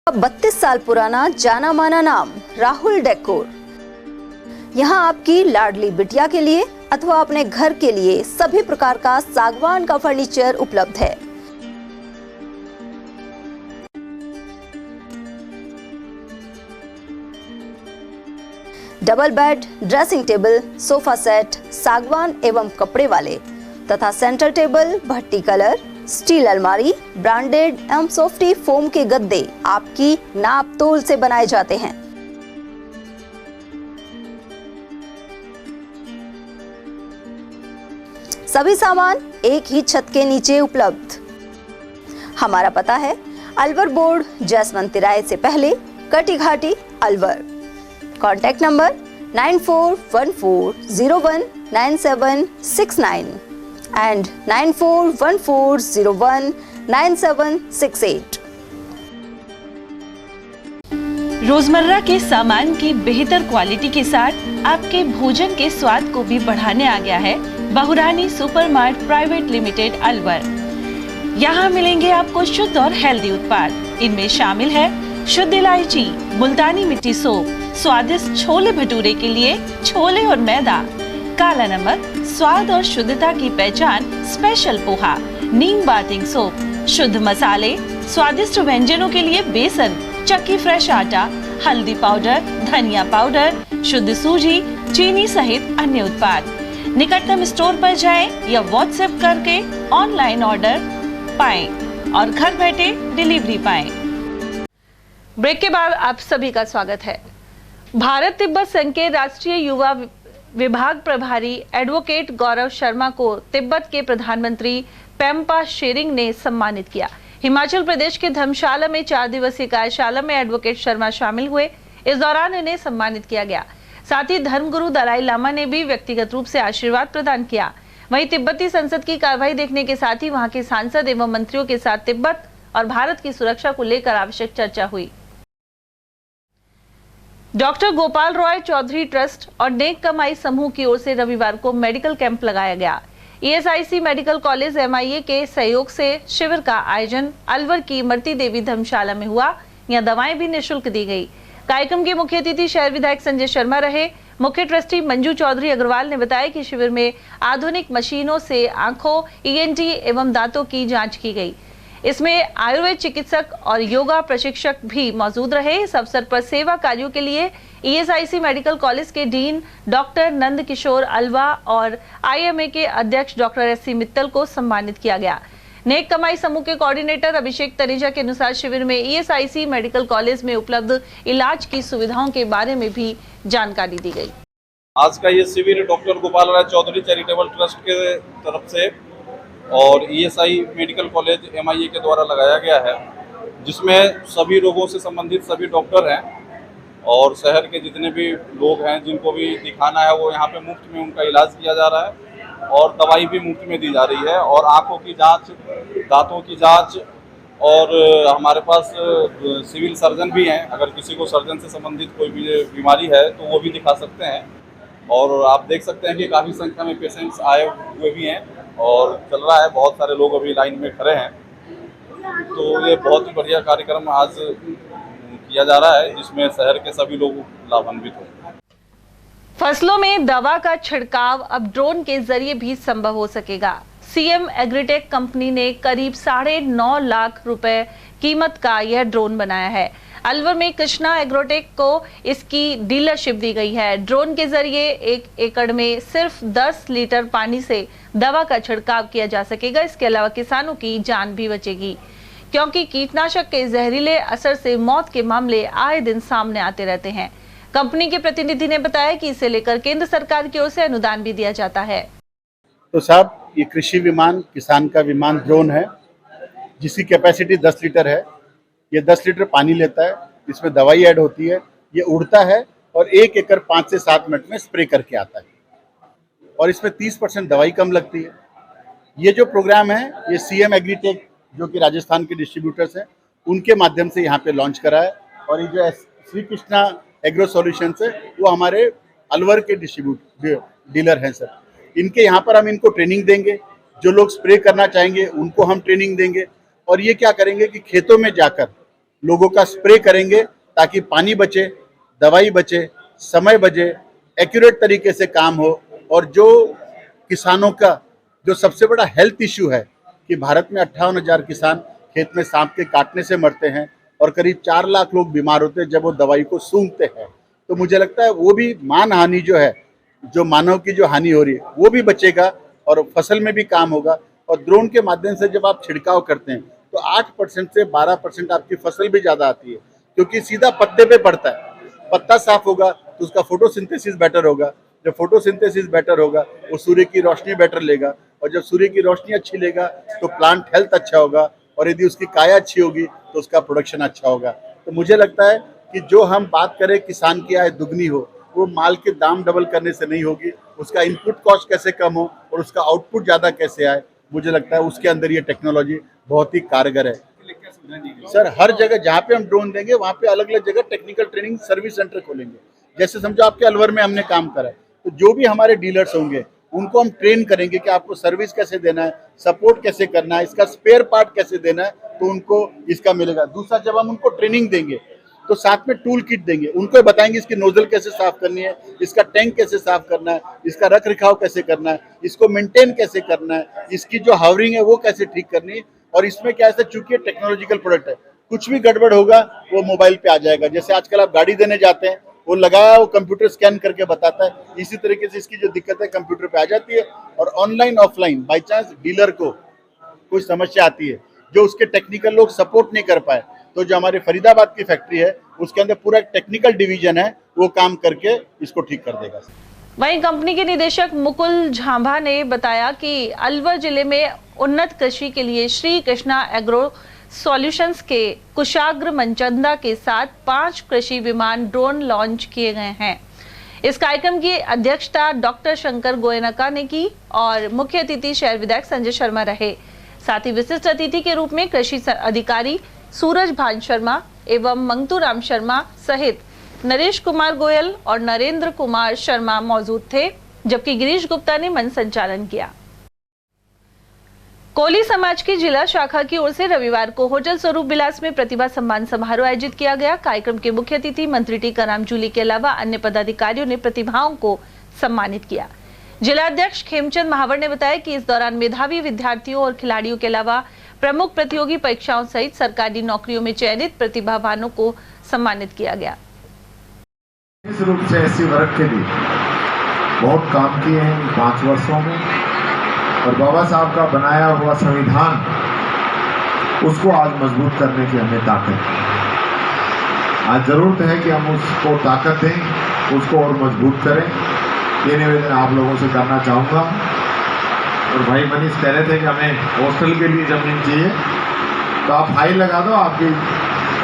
32 साल पुराना जाना माना नाम राहुल डेकोर। यहाँ आपकी लाडली बिटिया के लिए अथवा अपने घर के लिए सभी प्रकार का सागवान का फर्नीचर उपलब्ध है। Double bed, dressing table, sofa set सागवान एवं कपड़े वाले तथा सेंटर टेबल, भट्टी कलर, स्टील अलमारी, ब्रांडेड एवं सॉफ्टी फोम के गद्दे आपकी नाप तोल से बनाए जाते हैं। सभी सामान एक ही छत के नीचे उपलब्ध। हमारा पता है अलवर बोर्ड, जसवंत तिराहे से पहले, कटी घाटी, अलवर। Contact number 9414019769 and 9414019768। रोजमर्रा के सामान की बेहतर क्वालिटी के साथ आपके भोजन के स्वाद को भी बढ़ाने आ गया है बहुरानी सुपरमार्ट प्राइवेट लिमिटेड, अलवर। यहाँ मिलेंगे आपको शुद्ध और हेल्दी उत्पाद। इनमें शामिल है शुद्ध इलायची, मुल्तानी मिट्टी सोप, स्वादिष्ट छोले भटूरे के लिए छोले और मैदा, काला नमक, स्वाद और शुद्धता की पहचान स्पेशल पोहा, नीम बाथिंग सोप, शुद्ध मसाले, स्वादिष्ट व्यंजनों के लिए बेसन, चक्की फ्रेश आटा, हल्दी पाउडर, धनिया पाउडर, शुद्ध सूजी, चीनी सहित अन्य उत्पाद। निकटतम स्टोर पर जाएं या व्हाट्सएप करके ऑनलाइन ऑर्डर पाएं और घर बैठे डिलीवरी पाएं। ब्रेक के बाद आप सभी का स्वागत है। भारत तिब्बत संघ के राष्ट्रीय युवा विभाग प्रभारी एडवोकेट गौरव शर्मा को तिब्बत के प्रधानमंत्री पेम्पा शेरिंग ने सम्मानित किया। हिमाचल प्रदेश के धर्मशाला में 4 दिवसीय कार्यशाला में एडवोकेट शर्मा शामिल हुए। इस दौरान इन्हें सम्मानित किया गया। साथ ही धर्मगुरु दलाई लामा ने भी व्यक्तिगत रूप से आशीर्वाद प्रदान किया। वहीं तिब्बती संसद की कार्रवाई देखने के साथ ही वहां के सांसद एवं मंत्रियों के साथ तिब्बत और भारत की सुरक्षा को लेकर आवश्यक चर्चा हुई। डॉक्टर गोपाल रॉय चौधरी ट्रस्ट और नेक कमाई समूह की ओर से रविवार को मेडिकल कैंप लगाया गया। ESIC मेडिकल कॉलेज MIA के सहयोग से शिविर का आयोजन अलवर की इमरती देवी धर्मशाला में हुआ। यहाँ दवाएं भी निःशुल्क दी गई। कार्यक्रम के मुख्य अतिथि शहर विधायक संजय शर्मा रहे। मुख्य ट्रस्टी मंजू चौधरी अग्रवाल ने बताया कि शिविर में आधुनिक मशीनों से आंखों, ENT एवं दांतों की जांच की गई। इसमें आयुर्वेद चिकित्सक और योगा प्रशिक्षक भी मौजूद रहे। इस अवसर पर सेवा कार्यों के लिए ESIC मेडिकल कॉलेज के डीन डॉक्टर नंद किशोर अलवा और IMA के अध्यक्ष डॉक्टर SC मित्तल को सम्मानित किया गया। नेक कमाई समूह के कोऑर्डिनेटर अभिषेक तनेजा के अनुसार शिविर में ESIC मेडिकल कॉलेज में उपलब्ध इलाज की सुविधाओं के बारे में भी जानकारी दी गई। आज का ये शिविर doctor Gopal Rai Chaudhary charitable trust के तरफ से और ESI मेडिकल कॉलेज MIA के द्वारा लगाया गया है, जिसमें सभी रोगों से संबंधित सभी डॉक्टर हैं और शहर के जितने भी लोग हैं जिनको भी दिखाना है वो यहाँ पे मुफ्त में उनका इलाज किया जा रहा है और दवाई भी मुफ्त में दी जा रही है। और आँखों की जांच, दांतों की जांच और हमारे पास सिविल सर्जन भी हैं। अगर किसी को सर्जन से संबंधित कोई भी बीमारी है तो वो भी दिखा सकते हैं। और आप देख सकते हैं कि काफ़ी संख्या में पेशेंट्स आए हुए भी हैं और चल रहा है, बहुत सारे लोग अभी लाइन में खड़े हैं। तो ये बहुत ही बढ़िया कार्यक्रम आज किया जा रहा है, जिसमें शहर के सभी लोग लाभान्वित हों। फसलों में दवा का छिड़काव अब ड्रोन के जरिए भी संभव हो सकेगा। CM एग्रीटेक कंपनी ने करीब 9.5 लाख रुपए कीमत का यह ड्रोन बनाया है। अलवर में कृष्णा एग्रोटेक को इसकी डीलरशिप दी गई है। ड्रोन के जरिए 1 एकड़ में सिर्फ 10 लीटर पानी से दवा का छिड़काव किया जा सकेगा। इसके अलावा किसानों की जान भी बचेगी, क्योंकि कीटनाशक के जहरीले असर से मौत के मामले आए दिन सामने आते रहते हैं। कंपनी के प्रतिनिधि ने बताया कि इसे लेकर केंद्र सरकार की ओर से अनुदान भी दिया जाता है। तो साहब, ये कृषि विमान, किसान का विमान ड्रोन है, जिसकी कैपेसिटी 10 लीटर है। ये 10 लीटर पानी लेता है, इसमें दवाई ऐड होती है, ये उड़ता है और 1 एकड़ 5 से 7 मिनट में स्प्रे करके आता है और इसमें 30% दवाई कम लगती है। ये जो प्रोग्राम है ये CM एग्रीटेक जो कि राजस्थान के डिस्ट्रीब्यूटर्स हैं उनके माध्यम से यहाँ पे लॉन्च करा है। और ये जो श्री कृष्णा एग्रो सॉल्यूशंस है वो हमारे अलवर के डीलर हैं सर। इनके यहाँ पर हम इनको ट्रेनिंग देंगे, जो लोग स्प्रे करना चाहेंगे उनको हम ट्रेनिंग देंगे और ये क्या करेंगे कि खेतों में जाकर लोगों का स्प्रे करेंगे ताकि पानी बचे, दवाई बचे, समय बचे, एक्यूरेट तरीके से काम हो। और जो किसानों का जो सबसे बड़ा हेल्थ इश्यू है कि भारत में 58,000 किसान खेत में सांप के काटने से मरते हैं और करीब 4 लाख लोग बीमार होते हैं जब वो दवाई को सूंघते हैं। तो मुझे लगता है वो भी मान हानि जो है, जो मानव की जो हानि हो रही है वो भी बचेगा और फसल में भी काम होगा। और ड्रोन के माध्यम से जब आप छिड़काव करते हैं तो 8% से 12% आपकी फसल भी ज़्यादा आती है, क्योंकि सीधा पत्ते पे पड़ता है। पत्ता साफ होगा तो उसका फोटोसिंथेसिस बेटर होगा, जब फोटोसिंथेसिस बेटर होगा वो सूर्य की रोशनी बेटर लेगा और जब सूर्य की रोशनी अच्छी लेगा तो प्लांट हेल्थ अच्छा होगा और यदि उसकी काया अच्छी होगी तो उसका प्रोडक्शन अच्छा होगा। तो मुझे लगता है कि जो हम बात करें किसान की आय दुगनी हो, वो माल के दाम डबल करने से नहीं होगी, उसका इनपुट कॉस्ट कैसे कम हो और उसका आउटपुट ज़्यादा कैसे आए, मुझे लगता है उसके अंदर ये टेक्नोलॉजी बहुत ही कारगर है। सर, हर जगह जहाँ पे हम ड्रोन देंगे वहाँ पे अलग अलग जगह टेक्निकल ट्रेनिंग सर्विस सेंटर खोलेंगे। जैसे समझो आपके अलवर में हमने काम करा है, तो जो भी हमारे डीलर्स होंगे उनको हम ट्रेन करेंगे कि आपको सर्विस कैसे देना है, सपोर्ट कैसे करना है, इसका स्पेयर पार्ट कैसे देना है, तो उनको इसका मिलेगा। दूसरा, जब हम उनको ट्रेनिंग देंगे तो साथ में टूल किट देंगे, उनको बताएंगे इसकी नोजल कैसे साफ करनी है, इसका टैंक कैसे साफ करना है, इसका रख रखाव कैसे करना है, इसको मेंटेन कैसे करना है, इसकी जो हावरिंग है वो कैसे ठीक करनी है। और इसमें क्या है, चूंकि टेक्नोलॉजिकल प्रोडक्ट है, कुछ भी गड़बड़ होगा वो मोबाइल पे आ जाएगा। जैसे आजकल आप गाड़ी देने जाते हैं, वो लगाया वो कंप्यूटर स्कैन करके बताता है, इसी तरीके से इसकी जो दिक्कत है कंप्यूटर पे आ जाती है। और online offline by chance dealer को कोई समस्या आती है जो उसके टेक्निकल लोग सपोर्ट नहीं कर पाए, तो जो हमारे फरीदाबाद की फैक्ट्री है उसके अंदर पूरा टेक्निकल डिवीजन है, वो काम करके इसको ठीक कर देगा। वहीं कंपनी के निदेशक मुकुल झांभा ने बताया कि अलवर जिले में उन्नत कृषि के लिए श्री कृष्णा एग्रो सॉल्यूशंस के कुशाग्र मनचंदा के साथ 5 कृषि विमान ड्रोन लॉन्च किए गए हैं। इस कार्यक्रम की अध्यक्षता डॉक्टर शंकर गोयनका ने की और मुख्य अतिथि शहर विधायक संजय शर्मा रहे। साथ ही विशिष्ट अतिथि के रूप में कृषि अधिकारी सूरज भान शर्मा एवं मंगतूराम शर्मा सहित नरेश कुमार गोयल और नरेंद्र कुमार शर्मा मौजूद थे, जबकि गिरीश गुप्ता ने मंच संचालन किया। कोली समाज की जिला शाखा की ओर से रविवार को होटल स्वरूप विलास में प्रतिभा सम्मान समारोह आयोजित किया गया। कार्यक्रम के मुख्य अतिथि मंत्री टीकाराम जूली के अलावा अन्य पदाधिकारियों ने प्रतिभाओं को सम्मानित किया। जिला अध्यक्ष खेमचंद महावर ने बताया कि इस दौरान मेधावी विद्यार्थियों और खिलाड़ियों के अलावा प्रमुख प्रतियोगी परीक्षाओं सहित सरकारी नौकरियों में चयनित प्रतिभावानों को सम्मानित किया गया। इस रूप से ऐसी वर्ग के लिए बहुत काम किए हैं इन 5 वर्षों में, और बाबा साहब का बनाया हुआ संविधान उसको आज मजबूत करने की हमें ताकत है। आज जरूरत है कि हम उसको ताकत दें, उसको और मजबूत करें। ये निवेदन आप लोगों से करना चाहूँगा। और भाई मनीष कह रहे थे कि हमें हॉस्टल के लिए ज़मीन चाहिए, तो आप फाइल लगा दो। आपकी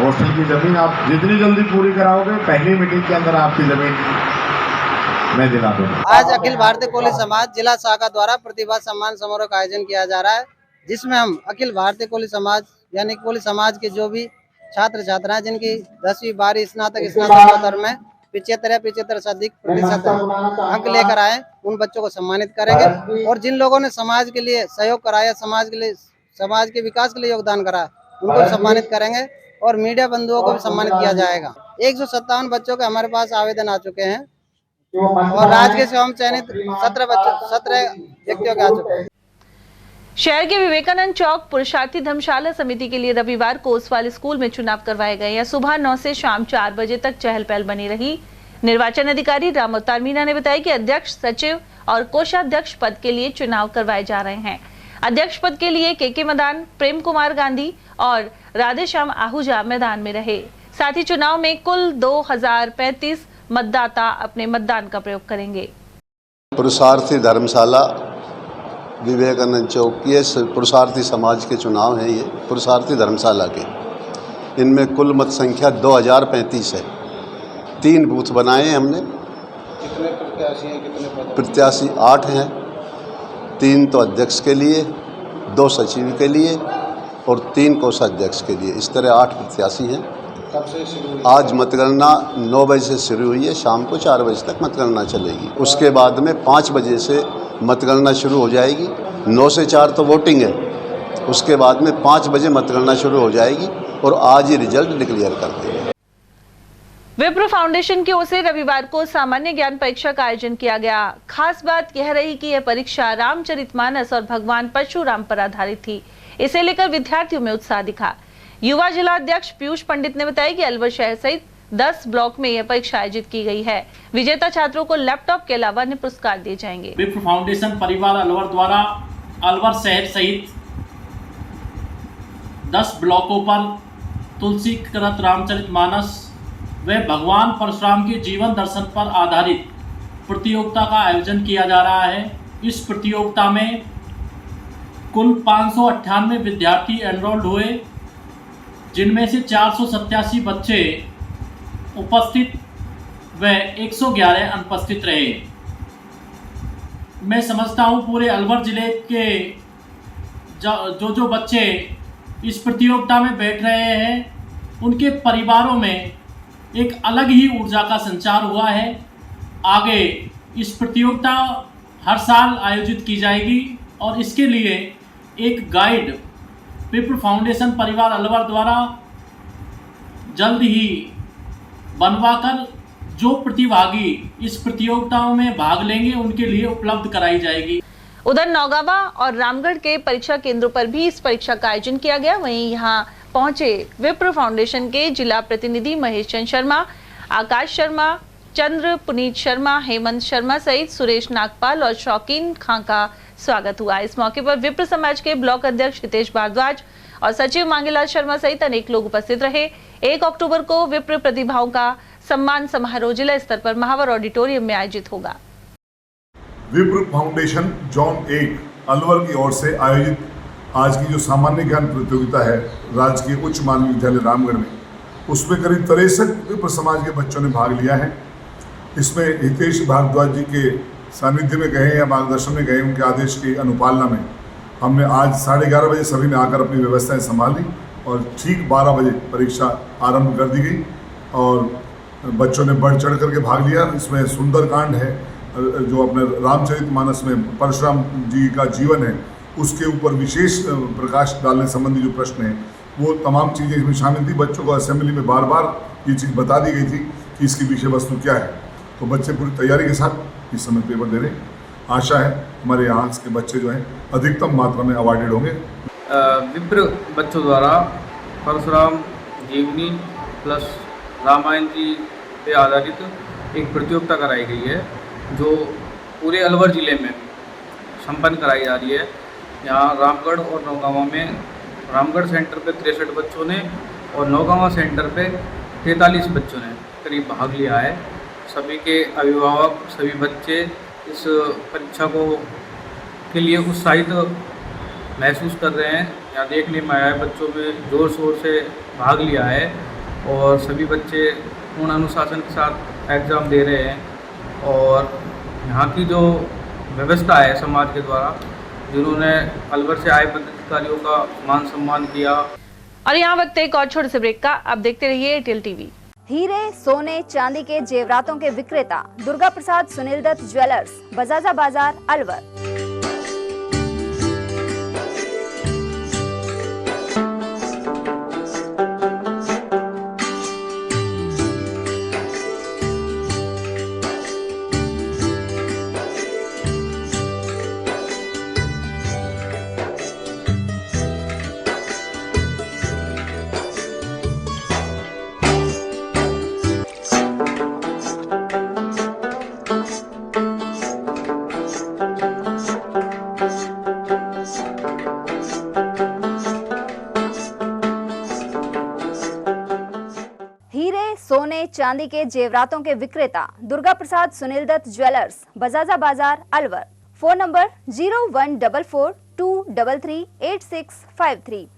हॉस्टल की ज़मीन आप जितनी जल्दी पूरी कराओगे, पहली मीटिंग के अंदर आपकी ज़मीन मैं दिला दूंगा। आज अखिल भारतीय कोली समाज जिला शाखा द्वारा प्रतिभा सम्मान समारोह का आयोजन किया जा रहा है, जिसमें हम अखिल भारतीय कोली समाज यानी कोली समाज के जो भी छात्र छात्राएं जिनकी 10वीं 12वीं स्नातक में 75 या 75 से अधिक प्रतिशत अंक लेकर आए, उन बच्चों को सम्मानित करेंगे। और जिन लोगों ने समाज के लिए सहयोग कराया, समाज के विकास के लिए योगदान करा, उनको सम्मानित करेंगे। और मीडिया बंधुओं को भी सम्मानित किया जाएगा। 157 बच्चों के हमारे पास आवेदन आ चुके हैं और राज्य से हम चयनित 17 व्यक्तियों के आ चुके हैं। शहर के विवेकानंद चौक पुरुषार्थी धर्मशाला समिति के लिए रविवार को ओसवाल स्कूल में चुनाव करवाए गए। यह सुबह 9 से शाम 4 बजे तक चहल पहल बनी रही। निर्वाचन अधिकारी राम अवतार मीना ने बताया कि अध्यक्ष, सचिव और कोषाध्यक्ष पद के लिए चुनाव करवाए जा रहे हैं। अध्यक्ष पद के लिए के मदान, प्रेम कुमार गांधी और राधेश्याम आहूजा मैदान में रहे। साथ ही चुनाव में कुल 2035 मतदाता अपने मतदान का प्रयोग करेंगे। पुरुषार्थी धर्मशाला विवेकानंद चौक की पुरुषार्थी समाज के चुनाव हैं। ये पुरुषार्थी धर्मशाला के, इनमें कुल मत संख्या 2035 है। 3 बूथ बनाए हैं हमने। कितने प्रत्याशी हैं, कितने प्रत्याशी 8 हैं। 3 तो अध्यक्ष के लिए, 2 सचिव के लिए और 3 कोषाध्यक्ष के लिए। इस तरह 8 प्रत्याशी हैं। कब से शुरू हुई? आज मतगणना 9 बजे से शुरू हुई है, शाम को 4 बजे तक मतगणना चलेगी। उसके बाद में 5 बजे से मतगणना शुरू हो जाएगी। 9 से 4 तो वोटिंग है, उसके बाद में 5 बजे मतगणना शुरू हो जाएगी और आज ही रिजल्ट डिक्लेयर कर देंगे। विप्र फाउंडेशन की ओर से रविवार को सामान्य ज्ञान परीक्षा का आयोजन किया गया। खास बात यह रही कि यह परीक्षा रामचरितमानस और भगवान परशुराम पर आधारित थी। इसे लेकर विद्यार्थियों में उत्साह दिखा। युवा जिला अध्यक्ष पीयूष पंडित ने बताया कि अलवर शहर सहित 10 ब्लॉक में यह परीक्षा आयोजित की गई है। विजेता छात्रों को लैपटॉप के अलावा अन्य पुरस्कार दिए जाएंगे। विप्र फाउंडेशन परिवार अलवर द्वारा अलवर शहर सहित 10 ब्लॉकों पर तुलसी कृत रामचरितमानस व भगवान परशुराम के जीवन दर्शन पर आधारित प्रतियोगिता का आयोजन किया जा रहा है। इस प्रतियोगिता में कुल 598 विद्यार्थी एनरोल्ड हुए, जिनमें से 487 बच्चे उपस्थित व 111 अनुपस्थित रहे। मैं समझता हूँ पूरे अलवर जिले के जो बच्चे इस प्रतियोगिता में बैठ रहे हैं, उनके परिवारों में एक अलग ही ऊर्जा का संचार हुआ है। आगे इस प्रतियोगिता हर साल आयोजित की जाएगी और इसके लिए एक गाइड विप्र फाउंडेशन परिवार अलवर द्वारा जल्द ही बनवाकर जो प्रतिभागी इस प्रतियोगिताओं में भाग लेंगे उनके लिए उपलब्ध कराई जाएगी। उधर नौगावा और रामगढ़ के परीक्षा केंद्रों पर भी इस परीक्षा का आयोजन किया गया। वहीं यहां पहुंचे विप्र फाउंडेशन के जिला प्रतिनिधि महेश चंद्र शर्मा, आकाश शर्मा, चंद्र पुनीत शर्मा, हेमंत शर्मा सहित सुरेश नागपाल और शौकीन खां का स्वागत हुआ। इस मौके पर विप्र समाज के ब्लॉक अध्यक्ष हितेश भारद्वाज और सचिव मांगेलाल शर्मा सहित अनेक लोग उपस्थित रहे। 1 अक्टूबर को विप्र प्रतिभाओं का सम्मान समारोह जिला स्तर पर महावर ऑडिटोरियम में आयोजित होगा। विप्र फाउंडेशन जोन 1 अलवर की ओर से आयोजित आज की जो सामान्य ज्ञान प्रतियोगिता है राजकीय उच्च माध्यमिक विद्यालय रामगढ़ में, उसमें करीब 63 विप्र समाज के बच्चों ने भाग लिया है। इसमें हितेश भारद्वाज जी के सानिध्य में गए या मार्गदर्शन में गए, उनके आदेश की अनुपालना में हमने आज 11:30 बजे सभी ने आकर अपनी व्यवस्थाएं संभाली और ठीक 12 बजे परीक्षा आरंभ कर दी गई और बच्चों ने बढ़ चढ़ करके भाग लिया। इसमें सुंदरकांड है, जो अपने रामचरितमानस में परशुराम जी का जीवन है, उसके ऊपर विशेष प्रकाश डालने संबंधी जो प्रश्न है वो तमाम चीज़ें इसमें शामिल थी। बच्चों को असेंबली में बार बार ये चीज़ बता दी गई थी कि इसकी विषय वस्तु क्या है। तो बच्चे पूरी तैयारी के साथ इस समय पेपर दे रहे हैं। आशा है हमारे यहाँ के बच्चे जो हैं अधिकतम मात्रा में अवार्डेड होंगे। विप्र बच्चों द्वारा परशुराम जीवनी प्लस रामायण जी पे आधारित एक प्रतियोगिता कराई गई है जो पूरे अलवर ज़िले में संपन्न कराई जा रही है। यहाँ रामगढ़ और नौगांवा में रामगढ़ सेंटर पे 63 बच्चों ने और नौगांवा सेंटर पे 43 बच्चों ने करीब भाग लिया है। सभी के अभिभावक सभी बच्चे इस परीक्षा के लिए उत्साहित महसूस कर रहे हैं। यहाँ देखने में आया है बच्चों में ज़ोर शोर से भाग लिया है और सभी बच्चे पूर्ण अनुशासन के साथ एग्ज़ाम दे रहे हैं। और यहाँ की जो व्यवस्था है समाज के द्वारा, जिन्होंने अलवर से आए पदाधिकारियों का मान सम्मान किया। और यहाँ वक्त एक और छोटे से ब्रेक का। आप देखते रहिए एयरटेल टीवी। हीरे सोने चांदी के जेवरातों के विक्रेता दुर्गा प्रसाद सुनील दत्त ज्वेलर्स, बजाजा बाजार, अलवर। सोने चांदी के जेवरातों के विक्रेता दुर्गा प्रसाद सुनील दत्त ज्वेलर्स, बजाजा बाजार, अलवर। Phone number 0144233853।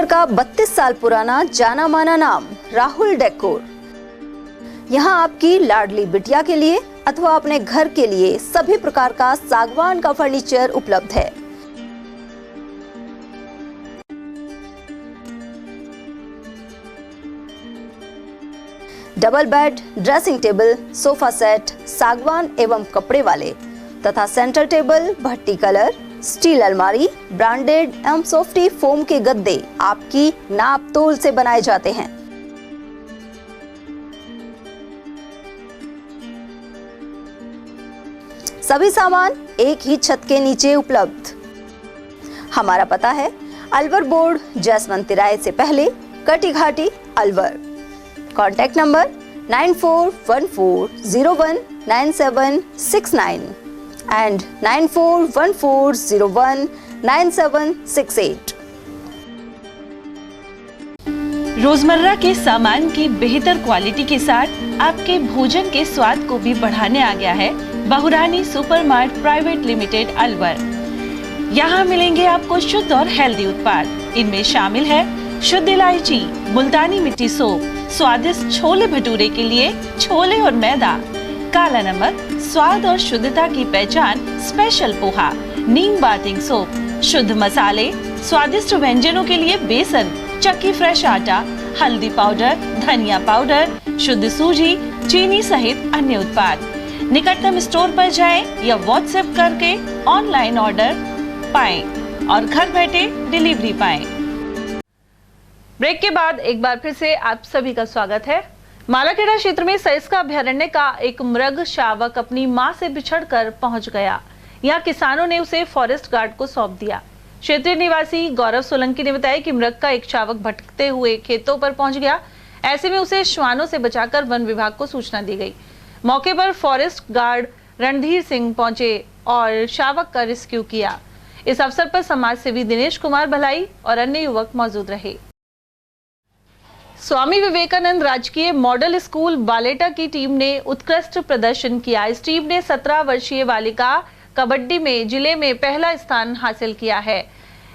का 32 साल पुराना जाना माना नाम राहुल डेकोर। यहाँ आपकी लाडली बिटिया के लिए अथवा अपने घर के लिए सभी प्रकार का सागवान का फर्नीचर उपलब्ध है। Double bed, dressing table, sofa set सागवान एवं कपड़े वाले तथा सेंटर टेबल, भट्टी कलर, स्टील अलमारी, ब्रांडेड एवं सॉफ्टी फोम के गद्दे आपकी नाप तोल से बनाए जाते हैं। सभी सामान एक ही छत के नीचे उपलब्ध। हमारा पता है अलवर बोर्ड, जसवंत तिराहे से पहले, कटी घाटी, अलवर। Contact number 9414019769 and 9414019768। रोजमर्रा के सामान की बेहतर क्वालिटी के साथ आपके भोजन के स्वाद को भी बढ़ाने आ गया है बहुरानी सुपरमार्ट प्राइवेट लिमिटेड, अलवर। यहाँ मिलेंगे आपको शुद्ध और हेल्दी उत्पाद। इनमें शामिल है शुद्ध इलायची, मुल्तानी मिट्टी सोप, स्वादिष्ट छोले भटूरे के लिए छोले और मैदा, काला नमक, स्वाद और शुद्धता की पहचान स्पेशल पोहा, नीम बाथिंग सोप, शुद्ध मसाले, स्वादिष्ट व्यंजनों के लिए बेसन, चक्की फ्रेश आटा, हल्दी पाउडर, धनिया पाउडर, शुद्ध सूजी, चीनी सहित अन्य उत्पाद। निकटतम स्टोर पर जाएं या व्हाट्सएप करके ऑनलाइन ऑर्डर पाएं और घर बैठे डिलीवरी पाएं। ब्रेक के बाद एक बार फिर से आप सभी का स्वागत है। मालाखेड़ा क्षेत्र में सरिस्का अभयारण्य का एक मृग शावक अपनी मां से बिछड़कर पहुंच गया। यहां किसानों ने उसे फॉरेस्ट गार्ड को सौंप दिया। क्षेत्रीय निवासी गौरव सोलंकी ने बताया कि मृग का एक शावक भटकते हुए खेतों पर पहुंच गया। ऐसे में उसे श्वानों से बचाकर वन विभाग को सूचना दी गई। मौके पर फॉरेस्ट गार्ड रणधीर सिंह पहुंचे और शावक का रेस्क्यू किया। इस अवसर पर समाज सेवी दिनेश कुमार भलाई और अन्य युवक मौजूद रहे। स्वामी विवेकानंद राजकीय मॉडल स्कूल बालेटा की टीम ने उत्कृष्ट प्रदर्शन किया। इस टीम ने 17 वर्षीय बालिका कबड्डी में जिले में पहला स्थान हासिल किया है।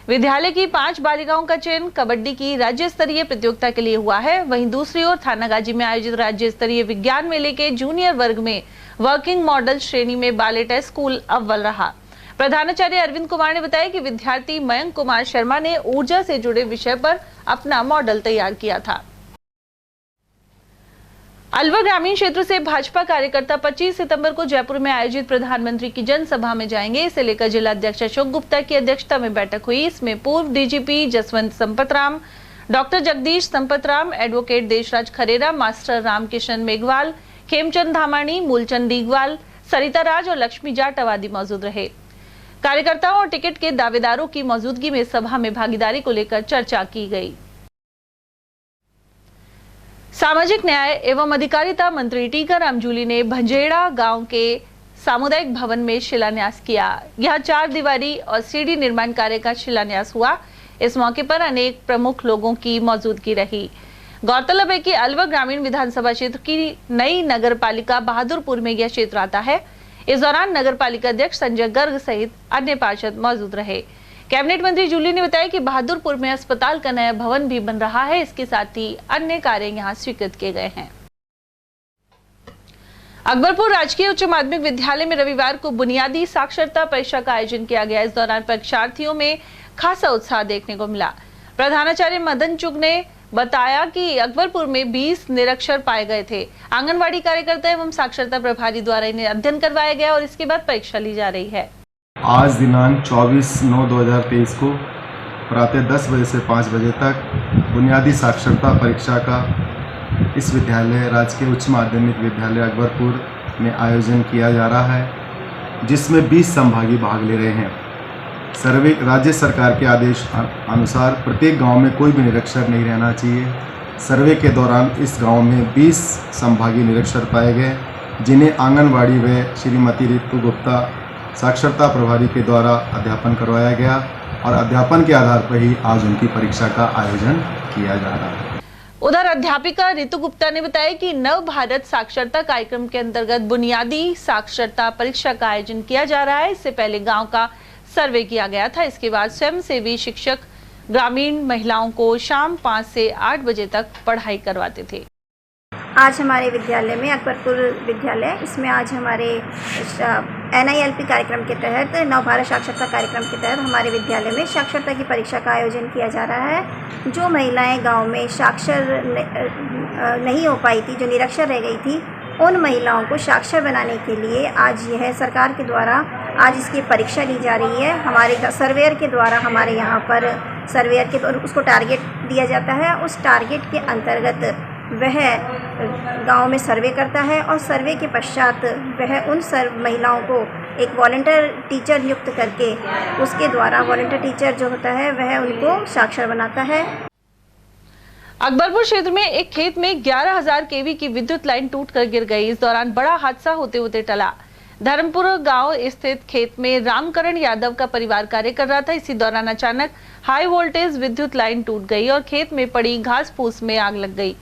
विद्यालय की 5 बालिकाओं का चयन कबड्डी की राज्य स्तरीय प्रतियोगिता के लिए हुआ है। वहीं दूसरी ओर थानागाजी में आयोजित राज्य स्तरीय विज्ञान मेले के जूनियर वर्ग में वर्किंग मॉडल श्रेणी में बालेटा स्कूल अव्वल रहा। प्रधानाचार्य अरविंद कुमार ने बताया कि विद्यार्थी मयंक कुमार शर्मा ने ऊर्जा से जुड़े विषय पर अपना मॉडल तैयार किया था। अलवर ग्रामीण क्षेत्र से भाजपा कार्यकर्ता 25 सितंबर को जयपुर में आयोजित प्रधानमंत्री की जनसभा में जाएंगे। इसे लेकर जिला अध्यक्ष अशोक गुप्ता की अध्यक्षता में बैठक हुई। इसमें पूर्व DGP Jaswant Sampatram, doctor Jagdish Sampatram, advocate Deshraj Kharera, master Ramkishan Meghwal, Khemchand Dhamani, Moolchand Digwal, Sarita Raj और लक्ष्मी जाट आदि मौजूद रहे। कार्यकर्ताओं और टिकट के दावेदारों की मौजूदगी में सभा में भागीदारी को लेकर चर्चा की गई। सामाजिक न्याय एवं अधिकारिता मंत्री टीकाराम जूली ने भंजेड़ा गांव के सामुदायिक भवन में शिलान्यास किया। यहां 4 दीवारी और सीढ़ी निर्माण कार्य का शिलान्यास हुआ। इस मौके पर अनेक प्रमुख लोगों की मौजूदगी रही। गौरतलब है कि अलवर ग्रामीण विधानसभा क्षेत्र की नई नगर पालिका बहादुरपुर में यह क्षेत्र आता है। इस दौरान नगर पालिका अध्यक्ष संजय गर्ग सहित अन्य पार्षद मौजूद रहे। कैबिनेट मंत्री जूली ने बताया कि बहादुरपुर में अस्पताल का नया भवन भी बन रहा है। इसके साथ ही अन्य कार्य यहां स्वीकृत किए गए हैं। अकबरपुर राजकीय उच्च माध्यमिक विद्यालय में रविवार को बुनियादी साक्षरता परीक्षा का आयोजन किया गया। इस दौरान परीक्षार्थियों में खासा उत्साह देखने को मिला। प्रधानाचार्य मदन चुग ने बताया कि अकबरपुर में 20 निरक्षर पाए गए थे। आंगनवाड़ी कार्यकर्ता एवं साक्षरता प्रभारी द्वारा इन्हें अध्ययन करवाया गया और इसके बाद परीक्षा ली जा रही है। आज दिनांक 24/9/2023 को प्रातः 10 बजे से 5 बजे तक बुनियादी साक्षरता परीक्षा का इस विद्यालय राजकीय उच्च माध्यमिक विद्यालय अकबरपुर में आयोजन किया जा रहा है, जिसमें 20 संभागी भाग ले रहे हैं। सर्वे राज्य सरकार के आदेश अनुसार प्रत्येक गांव में कोई भी निरक्षर नहीं रहना चाहिए। सर्वे के दौरान इस गांव में 20 संभागी निरक्षर पाए गए, जिन्हें आंगनवाड़ी व श्रीमती रितु गुप्ता साक्षरता प्रभारी के द्वारा अध्यापन करवाया गया और अध्यापन के आधार पर ही आज उनकी परीक्षा का आयोजन किया जा रहा है। उधर अध्यापिका रितु गुप्ता ने बताया कि नव भारत साक्षरता कार्यक्रम के अंतर्गत बुनियादी साक्षरता परीक्षा का आयोजन किया जा रहा है। इससे पहले गांव का सर्वे किया गया था। इसके बाद स्वयंसेवी शिक्षक ग्रामीण महिलाओं को शाम 5 से 8 बजे तक पढ़ाई करवाते थे। आज हमारे विद्यालय में अकबरपुर विद्यालय इसमें आज हमारे NILP कार्यक्रम के तहत नव भारत साक्षरता कार्यक्रम के तहत हमारे विद्यालय में साक्षरता की परीक्षा का आयोजन किया जा रहा है। जो महिलाएं गांव में साक्षर नहीं हो पाई थी, जो निरक्षर रह गई थी, उन महिलाओं को साक्षर बनाने के लिए आज यह सरकार के द्वारा आज इसकी परीक्षा ली जा रही है। हमारे सर्वेयर के द्वारा हमारे यहाँ पर सर्वेयर के उसको टारगेट दिया जाता है। उस टारगेट के अंतर्गत वह गांव में सर्वे करता है और सर्वे के पश्चात वह उन महिलाओं को एक वॉलंटियर टीचर नियुक्त करके उसके द्वारा वॉलंटियर टीचर जो होता है वह उनको साक्षर बनाता है। अकबरपुर क्षेत्र में एक खेत में 11,000 kV की विद्युत लाइन टूटकर गिर गई। इस दौरान बड़ा हादसा होते होते टला। धर्मपुर गांव स्थित खेत में रामकरण यादव का परिवार कार्य कर रहा था। इसी दौरान अचानक हाई वोल्टेज विद्युत लाइन टूट गई और खेत में पड़ी घास फूस में आग लग गई।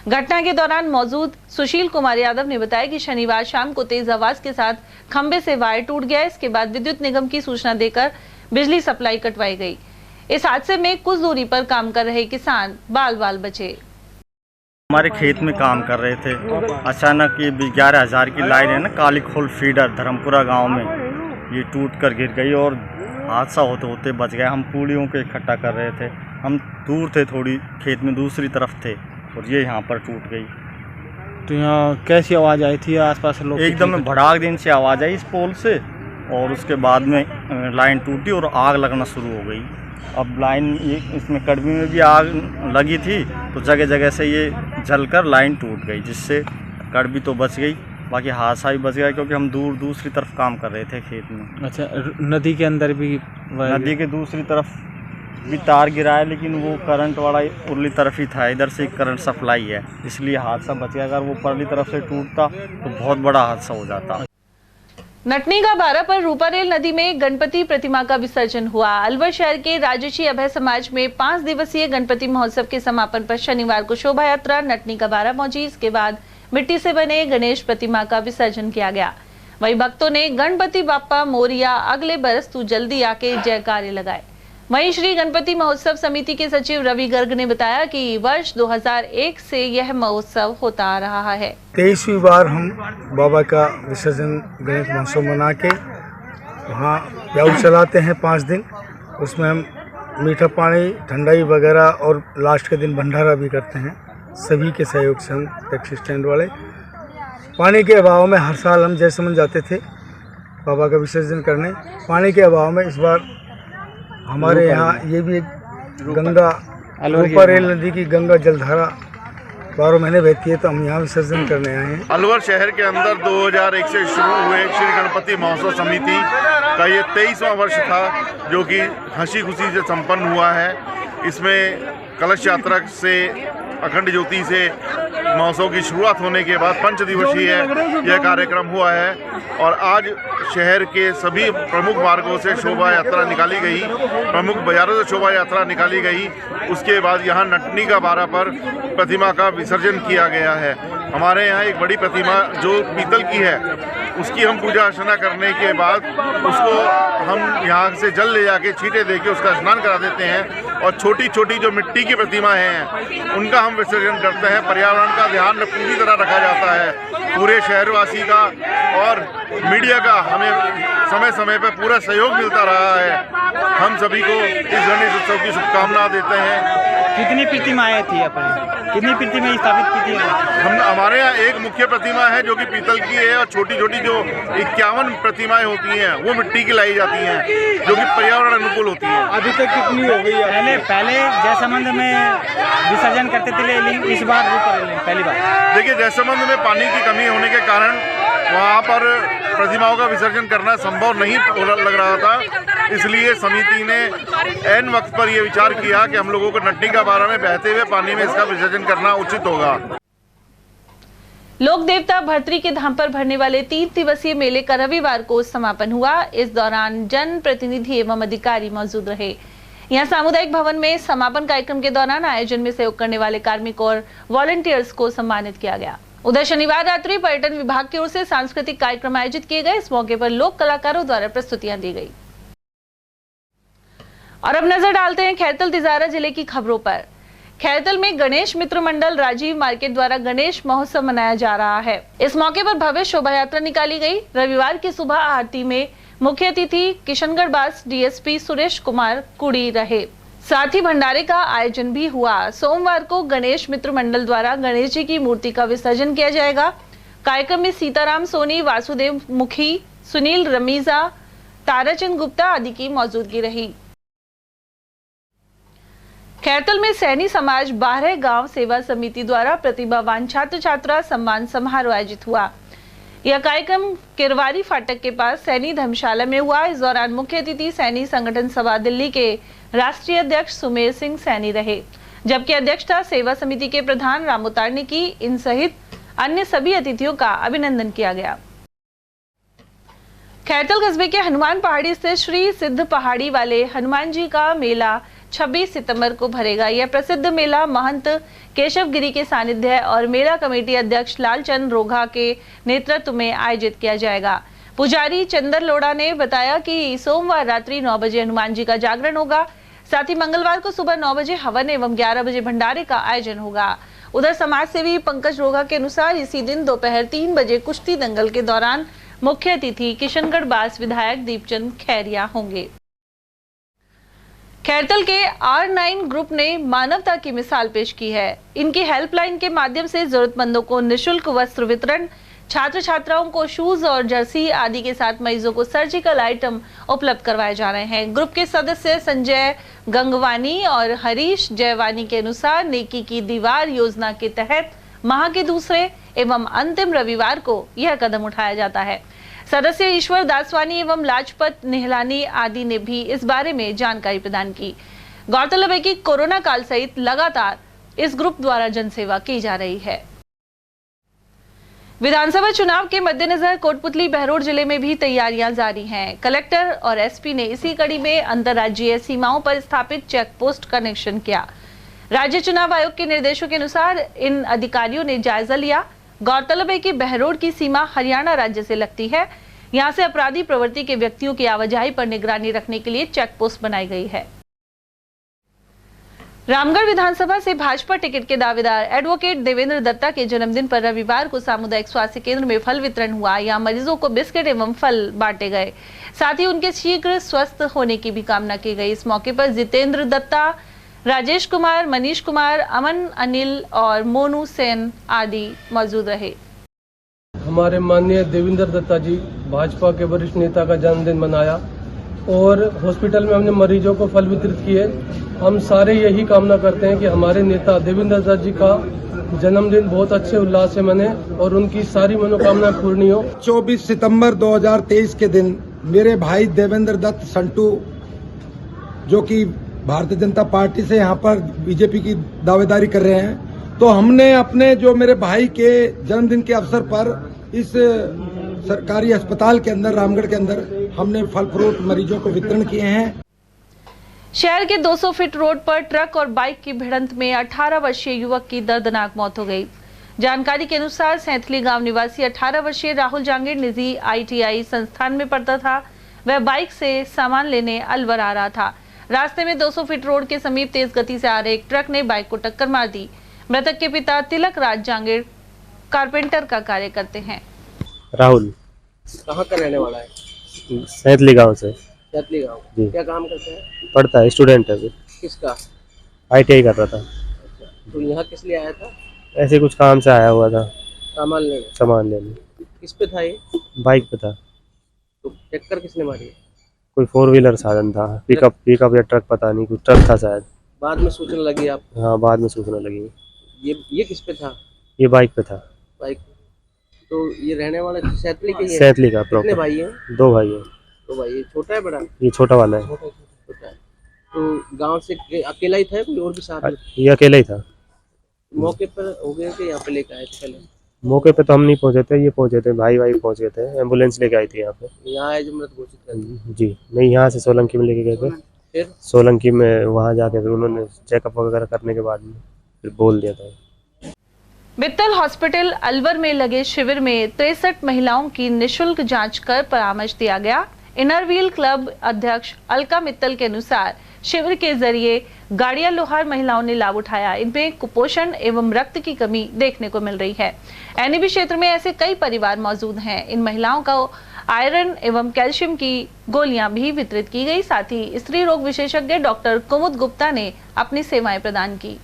घटना के दौरान मौजूद सुशील कुमार यादव ने बताया कि शनिवार शाम को तेज आवाज के साथ खंबे से वायर टूट गया। इसके बाद विद्युत निगम की सूचना देकर बिजली सप्लाई कटवाई गई। इस हादसे में कुछ दूरी पर काम कर रहे किसान बाल बाल बचे। हमारे खेत में काम कर रहे थे, अचानक ये 11,000 की लाइन है ना, काली खोल फीडर धर्मपुरा गांव में, ये टूट कर गिर गई और हादसा होते होते बच गया। हम पूड़ियों को इकट्ठा कर रहे थे, हम दूर थे, थोड़ी खेत में दूसरी तरफ थे और ये यहाँ पर टूट गई। तो यहाँ कैसी आवाज़ आई थी? आसपास लोग एकदम भड़ाक दिन से आवाज़ आई इस पोल से और उसके बाद में लाइन टूटी और आग लगना शुरू हो गई। अब लाइन ये इसमें कड़वी में भी आग लगी थी तो जगह जगह से ये जलकर लाइन टूट गई, जिससे कड़वी तो बच गई, बाकी हादसा भी बच गया क्योंकि हम दूसरी तरफ काम कर रहे थे खेत में। अच्छा, नदी के अंदर भी? नदी के दूसरी तरफ भी तार गिरा है, लेकिन वो करंट वाला उरली तरफ ही था, इधर से करंट सप्लाई है, इसलिए हादसा बच गया। अगर वो परली तरफ से टूटता तो बहुत बड़ा हादसा हो जाता। नटनी का बारा पर रूपारेल नदी में गणपति प्रतिमा का विसर्जन हुआ। अलवर शहर के राजर्षि अभय समाज में 5 दिवसीय गणपति महोत्सव के समापन पर शनिवार को शोभा यात्रा नटनी का बारा पहुंची। इसके बाद मिट्टी से बने गणेश प्रतिमा का विसर्जन किया गया। वहीं भक्तों ने गणपति बाप्पा मोरिया अगले बरस तू जल्दी आके जयकारे लगाए। वहीं श्री गणपति महोत्सव समिति के सचिव रवि गर्ग ने बताया कि वर्ष 2001 से यह महोत्सव होता आ रहा है। 23वीं बार हम बाबा का विसर्जन गणेश महोत्सव मना के वहाँ प्याऊ चलाते हैं 5 दिन। उसमें हम मीठा पानी, ठंडाई वगैरह और लास्ट के दिन भंडारा भी करते हैं। सभी के सहयोग से हम टैक्सी स्टैंड वाले पानी के अभाव में हर साल हम जैसलमेर जाते थे बाबा का विसर्जन करने। पानी के अभाव में इस बार हमारे यहाँ ये भी एक गंगा रूपारेल नदी की गंगा जलधारा 12 महीने बहती है, तो हम यहाँ विसर्जन करने आए हैं। अलवर शहर के अंदर 2001 से शुरू हुए श्री गणपति महोत्सव समिति का ये 23वां वर्ष था, जो कि हंसी खुशी से संपन्न हुआ है। इसमें कलश यात्रा से अखंड ज्योति से महोत्सव की शुरुआत होने के बाद 5 दिवसीय यह कार्यक्रम हुआ है और आज शहर के सभी प्रमुख मार्गों से शोभा यात्रा निकाली गई, प्रमुख बाजारों से शोभा यात्रा निकाली गई। उसके बाद यहाँ नटनी का बारा पर प्रतिमा का विसर्जन किया गया है। हमारे यहाँ एक बड़ी प्रतिमा जो पीतल की है, उसकी हम पूजा अर्चना करने के बाद उसको हम यहाँ से जल ले जाके छींटे दे के उसका स्नान करा देते हैं और छोटी छोटी जो मिट्टी की प्रतिमाएं हैं उनका हम विसर्जन करते हैं। पर्यावरण का ध्यान पूरी तरह रखा जाता है। पूरे शहरवासी का और मीडिया का हमें समय समय पर पूरा सहयोग मिलता रहा है। हम सभी को इस गणेश उत्सव की शुभकामनाएं देते हैं। कितनी प्रतिमाएं थी अपने, कितनी प्रतिमाएं स्थापित की थी? हमारे यहाँ एक मुख्य प्रतिमा है जो कि पीतल की है और छोटी छोटी जो 51 प्रतिमाएं होती हैं वो मिट्टी की लाई जाती हैं, जो कि पर्यावरण अनुकूल होती हैं। अभी तक कितनी हो गई? पहले जयसमंद में विसर्जन करते थे, लेकिन इस बार रूपारेल पहली बार। देखिए, जयसमंद में पानी की कमी होने के कारण वहाँ पर प्रतिमाओं का विसर्जन करना संभव नहीं लग रहा था, इसलिए समिति ने ऐन वक्त पर यह विचार किया कि हम लोगों को नटनी का बारा में बहते हुए पानी में इसका विसर्जन करना उचित होगा। लोक देवता भर्तरी के धाम पर भरने वाले 3 दिवसीय मेले का रविवार को समापन हुआ। इस दौरान जन प्रतिनिधि एवं अधिकारी मौजूद रहे। यहाँ सामुदायिक भवन में समापन कार्यक्रम के दौरान आयोजन में सहयोग करने वाले कार्मिक और वॉलंटियर्स को सम्मानित किया गया। उधर शनिवार रात्रि पर्यटन विभाग की ओर से सांस्कृतिक कार्यक्रम आयोजित किए गए। इस मौके पर लोक कलाकारों द्वारा प्रस्तुतियां दी गई। और अब नजर डालते हैं खैरतल तिजारा जिले की खबरों पर। खैरतल में गणेश मित्र मंडल राजीव मार्केट द्वारा गणेश महोत्सव मनाया जा रहा है। इस मौके पर भव्य शोभा यात्रा निकाली गई। रविवार की सुबह आरती में मुख्य अतिथि किशनगढ़ बास डीएसपी सुरेश कुमार कुड़ी रहे। साथ ही भंडारे का आयोजन भी हुआ। सोमवार को गणेश मित्र मंडल द्वारा गणेश जी की मूर्ति का विसर्जन किया जाएगा। कार्यक्रम में सीताराम सोनी, वासुदेव मुखी, सुनील रमीजा, ताराचंद गुप्ता आदि की मौजूदगी रही। खैरतल में सैनी समाज 12 गांव सेवा समिति द्वारा प्रतिभावान छात्र छात्रा सम्मान समारोह आयोजित हुआ। यह कार्यक्रम किरवारी फाटक के पास सैनी धर्मशाला में हुआ। इस दौरान मुख्य अतिथि सैनी संगठन सभा दिल्ली के राष्ट्रीय अध्यक्ष सुमेर सिंह सैनी रहे, जबकि अध्यक्षता सेवा समिति के प्रधान रामोतार ने की। इन सहित अन्य सभी अतिथियों का अभिनंदन किया गया। खैरतल कस्बे के हनुमान पहाड़ी स्थित श्री सिद्ध पहाड़ी वाले हनुमान जी का मेला 26 सितंबर को भरेगा। यह प्रसिद्ध मेला महंत केशव गिरी के सानिध्य और मेला कमेटी अध्यक्ष लालचंद रोघा के नेतृत्व में आयोजित किया जाएगा। पुजारी चंदर लोड़ा ने बताया कि सोमवार रात्रि 9 बजे हनुमान जी का जागरण होगा। साथ ही मंगलवार को सुबह 9 बजे हवन एवं 11 बजे भंडारे का आयोजन होगा। उधर समाज सेवी पंकज रोघा के अनुसार इसी दिन दोपहर 3 बजे कुश्ती दंगल के दौरान मुख्य अतिथि किशनगढ़ बास विधायक दीपचंद खैरिया होंगे। खैरतल के R9 ग्रुप ने मानवता की मिसाल पेश की है। इनकी हेल्पलाइन के माध्यम से जरूरतमंदों को निःशुल्क वस्त्र वितरण, छात्र छात्राओं को शूज और जर्सी आदि के साथ मरीजों को सर्जिकल आइटम उपलब्ध करवाए जा रहे हैं। ग्रुप के सदस्य संजय गंगवानी और हरीश जयवानी के अनुसार नेकी की दीवार योजना के तहत माह के दूसरे एवं अंतिम रविवार को यह कदम उठाया जाता है। सदस्य ईश्वर दासवानी एवं लाजपत निहलानी आदि ने भी इस बारे में जानकारी प्रदान की। गौरतलब है कि कोरोना काल सहित लगातार इस ग्रुप द्वारा जनसेवा की जा रही है। विधानसभा चुनाव के मद्देनजर कोटपुतली बहरोड जिले में भी तैयारियां जारी हैं। कलेक्टर और एसपी ने इसी कड़ी में अंतर्राज्यीय सीमाओं पर स्थापित चेक पोस्ट का निरीक्षण किया। राज्य चुनाव आयोग के निर्देशों के अनुसार इन अधिकारियों ने जायजा लिया। गौरतलब है कि बहरोड की सीमा हरियाणा राज्य से लगती है। यहां से अपराधी प्रवृत्ति के व्यक्तियों की आवाजाही पर निगरानी रखने के लिए चेक पोस्ट बनाई गई है। रामगढ़ विधानसभा से भाजपा टिकट के दावेदार एडवोकेट देवेंद्र दत्ता के जन्मदिन पर रविवार को सामुदायिक स्वास्थ्य केंद्र में फल वितरण हुआ। यहां मरीजों को बिस्किट एवं फल बांटे गए, साथ ही उनके शीघ्र स्वस्थ होने की भी कामना की गई। इस मौके पर जितेंद्र दत्ता, राजेश कुमार, मनीष कुमार, अमन, अनिल और मोनू सेन आदि मौजूद रहे। हमारे माननीय देवेंद्र दत्ता जी भाजपा के वरिष्ठ नेता का जन्मदिन मनाया और हॉस्पिटल में हमने मरीजों को फल वितरित किए। हम सारे यही कामना करते हैं कि हमारे नेता देवेंद्र दत्ता जी का जन्मदिन बहुत अच्छे उल्लास से मने और उनकी सारी मनोकामना पूर्ण हो। 24 सितंबर 2023 के दिन मेरे भाई देवेंद्र दत्त संटू, जो कि भारतीय जनता पार्टी से यहाँ पर बीजेपी की दावेदारी कर रहे हैं, तो हमने अपने जो मेरे भाई के जन्मदिन के अवसर पर इस सरकारी अस्पताल के अंदर, रामगढ़ के अंदर, हमने फल फ्रूट मरीजों को वितरण किए हैं। शहर के 200 फीट रोड पर ट्रक और बाइक की भिड़ंत में 18 वर्षीय युवक की दर्दनाक मौत हो गई। जानकारी के अनुसार सैंथली गांव निवासी 18 वर्षीय राहुल जांगीर निजी ITI संस्थान में पढ़ता था। वह बाइक से सामान लेने अलवर आ रहा था। रास्ते में 200 फीट रोड के समीप तेज गति से आ रहे एक ट्रक ने बाइक को टक्कर मार दी। मृतक के पिता तिलक राज जांगीर कारपेंटर का कार्य करते हैं। राहुल कहाँ का रहने वाला है? सैंथली गांव से। सैंथली गांव। जी। क्या काम करते हैं? पढ़ता है, स्टूडेंट है अभी। किसका? ITI कर रहा था। तो यहाँ किस लिए आया था? ऐसे कुछ काम से आया हुआ था। सामान लेने? सामान लेने। किस पे था ये? बाइक पे था। तो टक्कर किसने मारी? कोई 4 व्हीलर साधन था, पिकअप या ट्रक, पता नहीं, कुछ ट्रक था शायद। बाद में सूचना लगी आप? हाँ, बाद में सूचना लगी। ये किस पे था? ये बाइक पे था। बाइक। तो ये रहने वाला सैंथली के है? सैंथली का प्रॉपर। कितने भाई हैं? 2 भाई हैं। तो भाई, ये छोटा है बड़ा? ये छोटा वाला है। छोटा है। तो गांव से अकेला ही था, कोई और भी साथ में? ये अकेला ही था। मौके पर हो गए कि यहाँ पे लेकर आए थे? पहले मौके पे तो हम नहीं पहुंचे थे, ये पहुंचे थे, भाई पहुंच गए थे। एम्बुलेंस लेके आई थी यहाँ पे। यहाँ आए जो मृत घोषित कर दिया? जी नहीं, यहाँ से सोलंकी में लेके गए थे। फिर सोलंकी में वहाँ जाके फिर उन्होंने चेकअप वगैरह करने के बाद में फिर बोल दिया था। मित्तल हॉस्पिटल अलवर में लगे शिविर में 63 महिलाओं की निशुल्क जांच कर परामर्श दिया गया। इनरव्हील क्लब अध्यक्ष अलका मित्तल के अनुसार शिविर के जरिए गाड़िया लोहार महिलाओं ने लाभ उठाया। इनमें कुपोषण एवं रक्त की कमी देखने को मिल रही है। NEB क्षेत्र में ऐसे कई परिवार मौजूद हैं। इन महिलाओं को आयरन एवं कैल्शियम की गोलियां भी वितरित की गई। साथ ही स्त्री रोग विशेषज्ञ डॉक्टर कुमुद गुप्ता ने अपनी सेवाएं प्रदान की।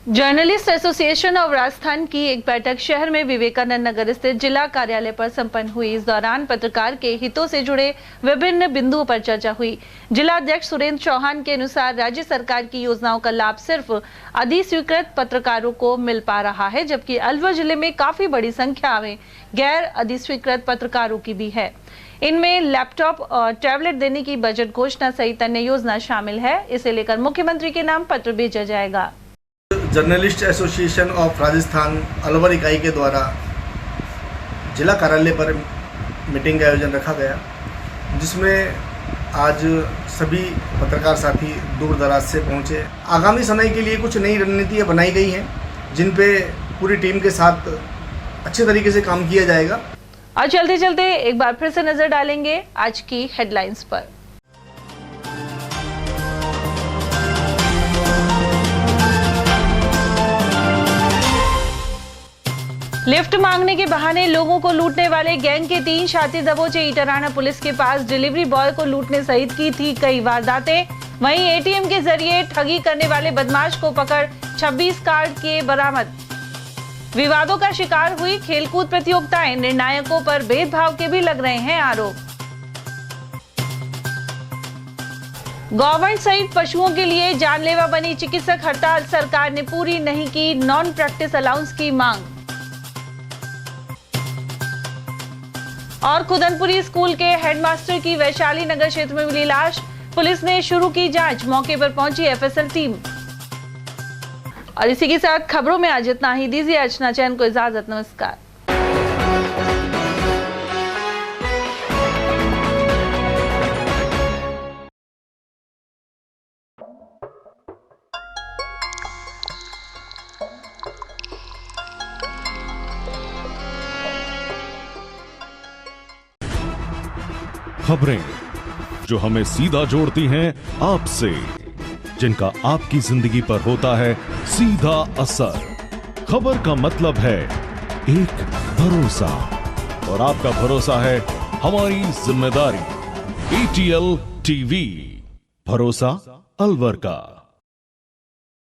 जर्नलिस्ट एसोसिएशन ऑफ राजस्थान की एक बैठक शहर में विवेकानंद नगर स्थित जिला कार्यालय पर संपन्न हुई। इस दौरान पत्रकार के हितों से जुड़े विभिन्न बिंदुओं पर चर्चा हुई। जिला अध्यक्ष सुरेंद्र चौहान के अनुसार राज्य सरकार की योजनाओं का लाभ सिर्फ अधिस्वीकृत पत्रकारों को मिल पा रहा है, जबकि अलवर जिले में काफी बड़ी संख्या में गैर अधिस्वीकृत पत्रकारों की भी है। इनमें लैपटॉप और टैबलेट देने की बजट घोषणा सहित अन्य योजना शामिल है। इसे लेकर मुख्यमंत्री के नाम पत्र भेजा जाएगा। Journalist association of Rajasthan Alwar इकाई के द्वारा जिला कार्यालय पर मीटिंग का आयोजन रखा गया, जिसमें आज सभी पत्रकार साथी दूर दराज से पहुंचे। आगामी समय के लिए कुछ नई रणनीतियाँ बनाई गई हैं, जिन पे पूरी टीम के साथ अच्छे तरीके से काम किया जाएगा। और चलते चलते एक बार फिर से नजर डालेंगे आज की हेडलाइंस पर। लिफ्ट मांगने के बहाने लोगों को लूटने वाले गैंग के 3 शातिर दबोचे। ईटराना पुलिस के पास डिलीवरी बॉय को लूटने सहित की थी कई वारदातें। वहीं ATM के जरिए ठगी करने वाले बदमाश को पकड़ 26 कार्ड किए बरामद। विवादों का शिकार हुई खेलकूद प्रतियोगिताएं, निर्णायकों पर भेदभाव के भी लग रहे हैं आरोप। गवर्नमेंट सहित पशुओं के लिए जानलेवा बनी चिकित्सक हड़ताल, सरकार ने पूरी नहीं की नॉन प्रैक्टिस अलाउंस की मांग। और खुदनपुरी स्कूल के हेडमास्टर की वैशाली नगर क्षेत्र में मिली लाश, पुलिस ने शुरू की जांच। मौके पर पहुंची FSL टीम। और इसी के साथ खबरों में आज इतना ही। दीजिए अर्चना चैन को इजाजत। नमस्कार। खबरें जो हमें सीधा जोड़ती हैं आपसे, जिनका आपकी जिंदगी पर होता है सीधा असर। खबर का मतलब है एक भरोसा, और आपका भरोसा है हमारी जिम्मेदारी। ATL TV, भरोसा अलवर का।